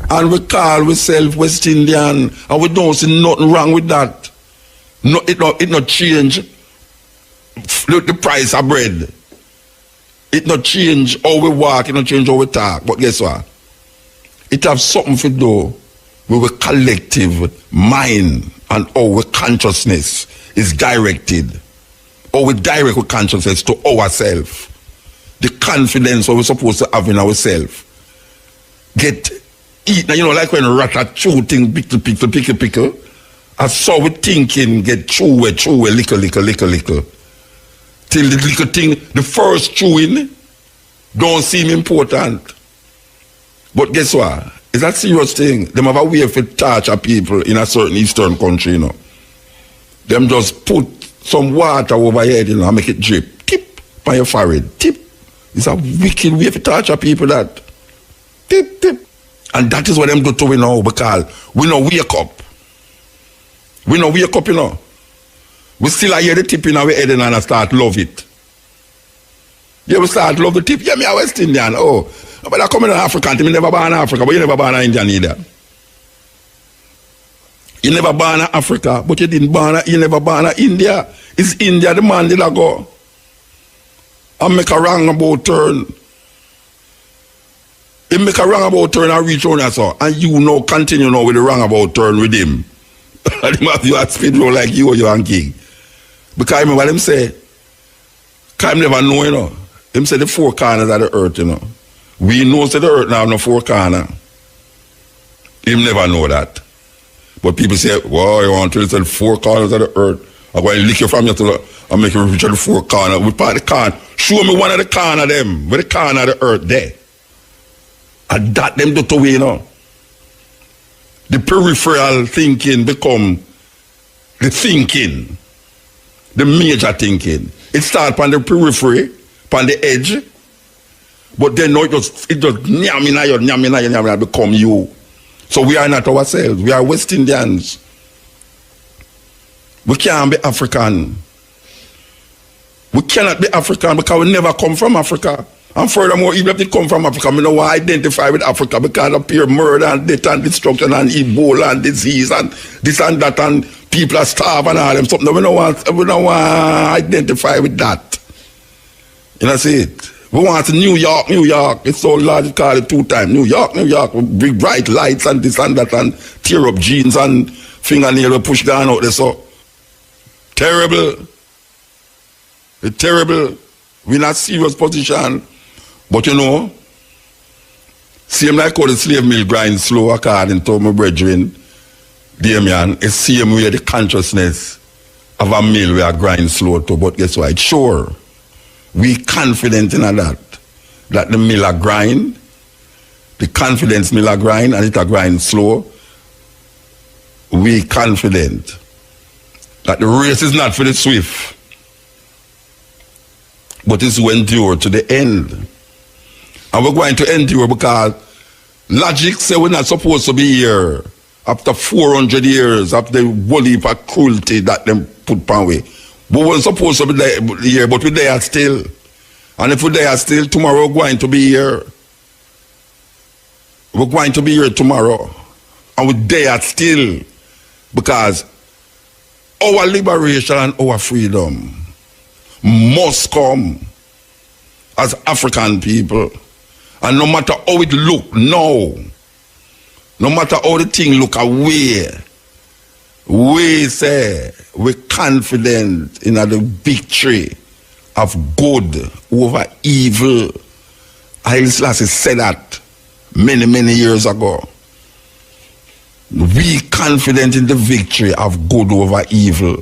And we call ourselves West Indian, and we don't see nothing wrong with that. No, it not change the price of bread. It not change how we walk, it not change how we talk. But guess what? It have something to do with a collective mind and how our consciousness is directed. How we direct our consciousness to ourselves. The confidence what we're supposed to have in ourselves. Get eaten, like when rat are shooting pickle. And so we thinking get chew, lickle. Till the little thing, the first chewing, don't seem important. But guess what? It's a serious thing. Them have a way for torture people in a certain eastern country, Them just put some water over your head, and make it drip. Tip by your forehead. Tip. It's a wicked way for torture people that. Tip. And that is what them do to we now because we no wake up. We no wake up, We still hear the tip in our head and start love it. Yeah, we start love the tip. Yeah, me a West Indian. Oh, but I come in Africa, me never born in Africa, but you never born in India neither. You never born in Africa, but you never born in India. It's India the man did I go. And make a roundabout turn. He make a roundabout turn and reach on us, and you now continue now with the roundabout turn with him. And him have you at speed roll like you or you and King. Because I remember him say, because him never know, Him say the four corners of the earth, We know that the earth now have no four corners. Him never know that. But people say, well, you want to tell the four corners of the earth. I'm going to lick you from you and make you reach the four corners. We part the corner. Show me one of the corners of them. Where the corner of the earth there. And that them do to we, The peripheral thinking become the thinking. The major thinking. It starts on the periphery, on the edge. But then now it just nyamina become you. So we are not ourselves. We are West Indians. We can't be African. We cannot be African because we never come from Africa. And furthermore, even if they come from Africa, we don't identify with Africa because of pure murder and death and destruction and Ebola and disease and this and that and people are starving and all them something. We don't want to identify with that. See it? We want New York. It's so large, call it 2 times. New York. Big bright lights and this and that and tear up jeans and fingernail push down out there. So terrible. It's terrible. We're in a serious position. But same like how the slave mill grind slow according to my brethren, Damien, it's same way the consciousness of a mill we are grind slow too. But guess what? Sure. We confident in that the mill a grind, the confidence mill a grind and it a grind slow. We confident that the race is not for the swift, but it's to endure to the end. And we're going to endure because logic says we're not supposed to be here after 400 years, after the whole heap of cruelty that them put on way. We weren't supposed to be here, but we're there still. And if we're there still, tomorrow we're going to be here. We're going to be here tomorrow. And we're there still. Because our liberation and our freedom must come as African people. And no matter how it look now, No matter how the thing look away, we say we're confident in the victory of good over evil. Haile Selassie said that many years ago. We confident in the victory of good over evil.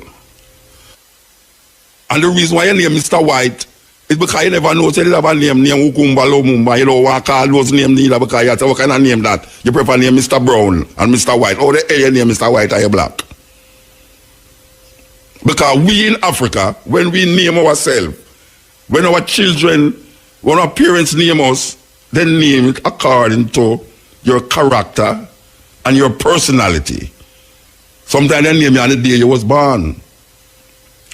And the reason why you name Mr. White is because you never know, say you have a name Ukumba Lumumba, you don't want to call those names neither because you say, what kind of name that? You prefer name Mr. Brown and Mr. White. How the hell you name Mr. White are you black? Because we in Africa, when we name ourselves, when our children, when our parents name us, they name it according to your character and your personality. Sometimes they name you on the day you was born.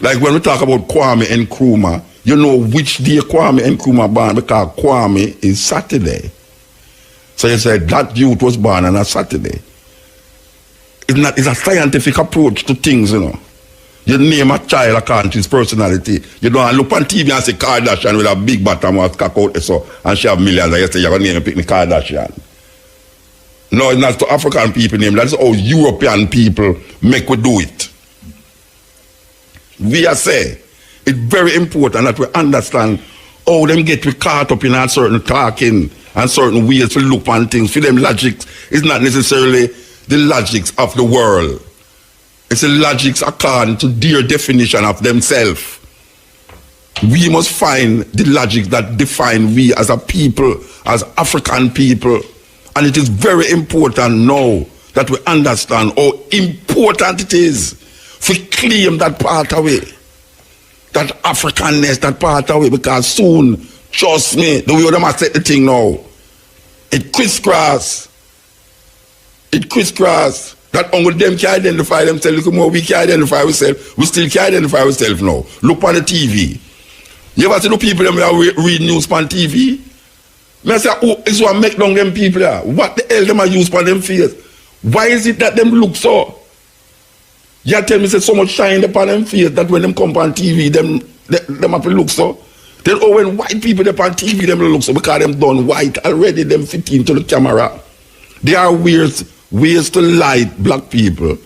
Like when we talk about Kwame Nkrumah, you know which day Kwame Nkrumah born because Kwame is Saturday. So you say that youth was born on a Saturday. It's a scientific approach to things, you know. You name a child according to his personality. You don't look on TV and say Kardashian with a big bottom or cock out so and she have millions and you say you're going to name and pick the Kardashian. No, it's not to African people name. That's how European people make we do it. We are say it's very important that we understand how them get we caught up in a certain talking and certain ways to look on things. For them logic is not necessarily the logics of the world. It's the logics according to their definition of themselves. We must find the logic that define we as a people, as African people. And it is very important now that we understand how important it is to claim that part away. That Africanness, that part away. Because soon, trust me, the way them set the thing now, it crisscross. It crisscross. That only them can identify themselves. Look more, we can identify ourselves. We still can identify ourselves now. Look on the TV. You ever see the people that read news on TV? I say, oh, it's what make down them people there. What the hell them are use for them face? Why is it that them look so? You tell me say so much shine upon them face that when them come on TV, them have to look so. Then when white people up on TV, them look so because them done white already, them fit into the camera. There are ways to light black people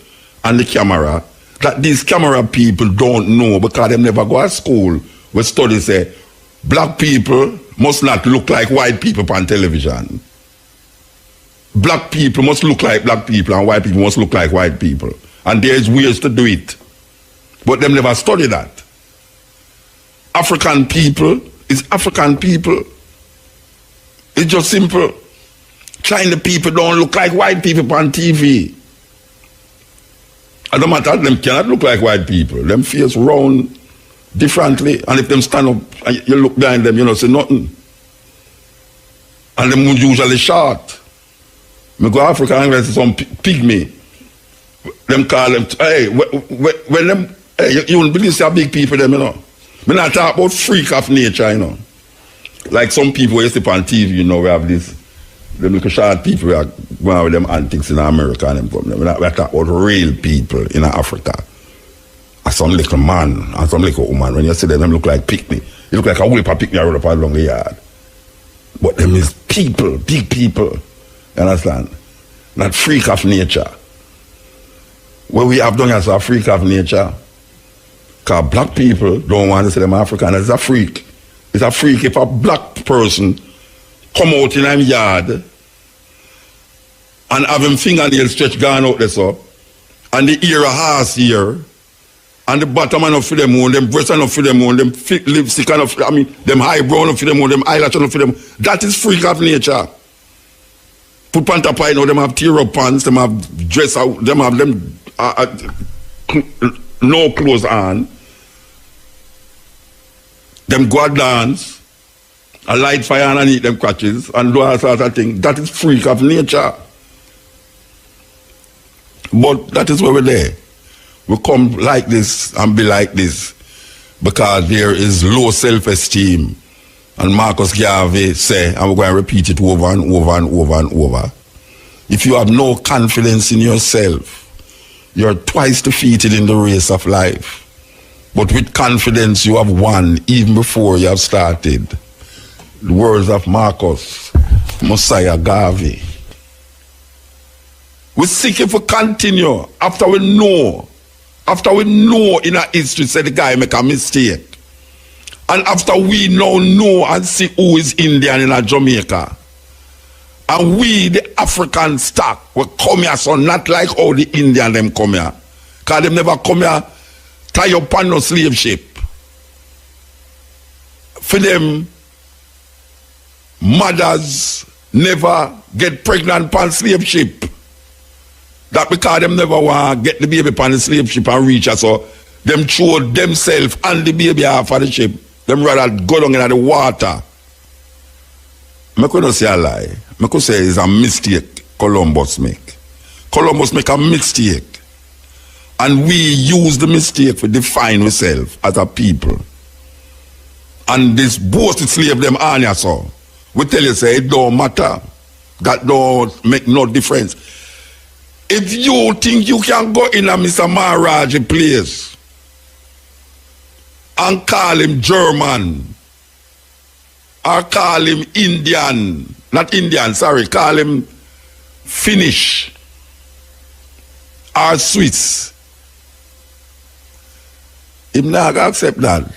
and the camera that these camera people don't know because them never go to school where studies say black people must not look like white people on television. Black people must look like black people and white people must look like white people. And there's ways to do it. But them never study that. African people is African people. It's just simple. China people don't look like white people on TV. As a matter of fact, them cannot look like white people. Them face round differently. And if them stand up and you look behind them, you don't see nothing. And them usually short. I go to Africa and see some pygmy. Them call them, hey, when them, hey, you wouldn't believe how big people them, you know. I'm not talking about freak of nature, you know. Like some people you see on TV, you know, we have this, them little short people, we are going with them antics in America and them come. We're talking about real people in Africa. And some little man and some little woman, when you see them look like picnic. You look like a whip of picnic around up along the yard. But them is people, big people. You understand? Not freak of nature. What we have done as a freak of nature, because black people don't want to say them African. It's a freak. It's a freak if a black person come out in a yard and have him fingernails stretched gone out there so, and the ear a horse here, and the bottom enough for them on, them breast enough for them on, them lipstick enough, I mean, them eyebrow enough for them on, them eyelash enough for them. That is freak of nature. Put pant up, you know, them have tear-up pants, them have dress out, them have them no clothes on. Them go and dance, and light fire underneath them crutches, and do all sorts of things. That is freak of nature. But that is where we're there. We come like this and be like this because there is low self-esteem. And Marcus Garvey say, and we're going to repeat it over and over and over and over. If you have no confidence in yourself, you're twice defeated in the race of life. But with confidence, you have won even before you have started. The words of Marcus Messiah Garvey. We seek if we continue after we know in our history say the guy make a mistake. And after we now know and see who is Indian in Jamaica. And we, the African stock, will come here, so not like how the Indian them come here. Because them never come here tie up on no slave ship. For them, mothers never get pregnant on slave ship. That because them never want to get the baby on the slave ship and reach us, so them throw themselves and the baby off of the ship. Them rather go down in the water. I couldn't say a lie. I could say it's a mistake Columbus make. Columbus make a mistake. And we use the mistake to define ourselves as a people. And this boasted slave them on you, so we tell you say it don't matter. That don't make no difference. If you think you can go in a Mr. Maharaj's place and call him German or call him Indian, not Indian, sorry, call him Finnish or Swiss, him not gonna accept that.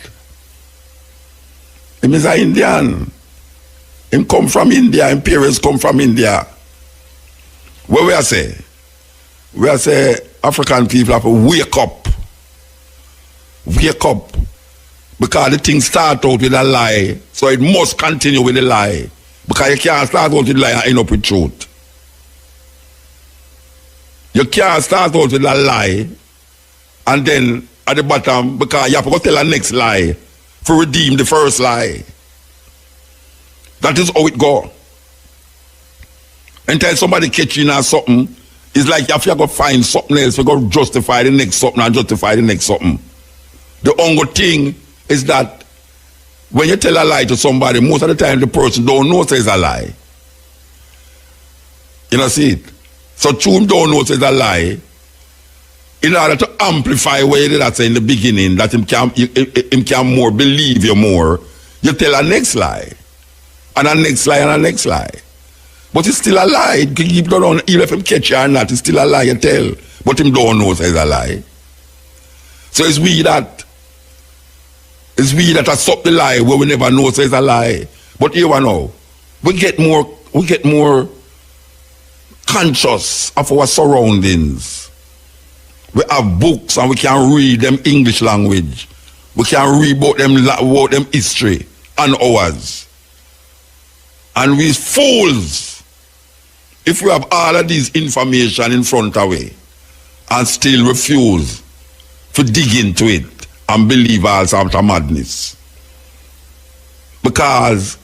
Him is an Indian. Him come from India, him parents come from India. What we say? We say African people have to wake up. Wake up. Because the thing start out with a lie, so it must continue with a lie. Because you can't start out with a lie and end up with truth. You can't start out with a lie and then at the bottom, because you have to go tell a next lie to redeem the first lie. That is how it go. Until somebody catch you in something, it's like you have to go find something else, you go justify the next something and justify the next something. The only thing is that when you tell a lie to somebody, most of the time the person don't know it's a lie. You know, see it? So true don't know it's a lie. In order to amplify what you did say in the beginning, that him can more believe you more, you tell a next lie. And a next lie and a next lie. But it's still a lie. Even if him catch you or not, it's still a lie you tell. But him don't know it's a lie. So it's we that I stop the lie where we never know it's a lie. But here we know, we get more conscious of our surroundings. We have books and we can read them English language. We can read about them history and ours. And we fools if we have all of these information in front of us and still refuse to dig into it and believe all sorts of madness. Because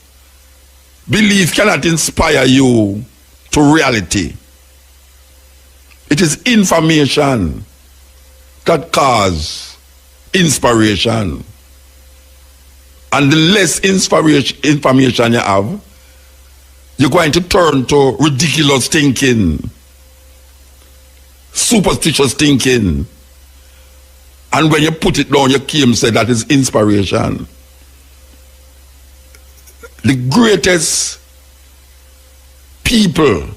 belief cannot inspire you to reality. It is information that causes inspiration. And the less information you have, you're going to turn to ridiculous thinking, superstitious thinking. And when you put it down, you came say that is inspiration. The greatest people,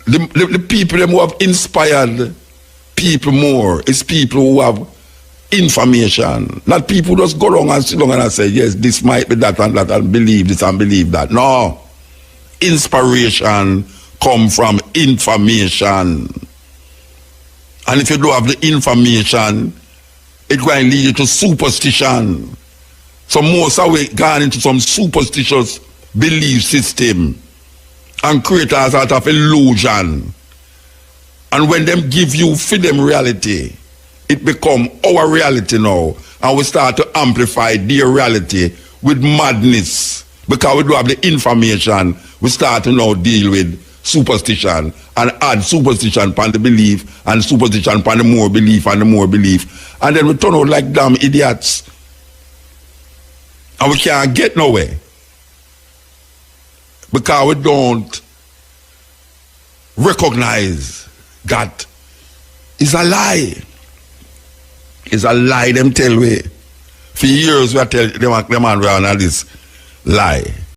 the people who have inspired people more is people who have information. Not people who just go wrong and sit down and say, yes, this might be that and believe this and believe that. No. Inspiration comes from information. And if you don't have the information, it's going to lead you to superstition. So most of it gone into some superstitious belief system and create a sort of illusion. And when them give you for them reality, it become our reality now. And we start to amplify their reality with madness. Because we don't have the information, we start to now deal with superstition and add superstition upon the belief and superstition upon the more belief and the more belief. And then we turn out like damn idiots. And we can't get nowhere. Because we don't recognize that it's a lie. It's a lie them tell we. For years we tell them man we on this lie.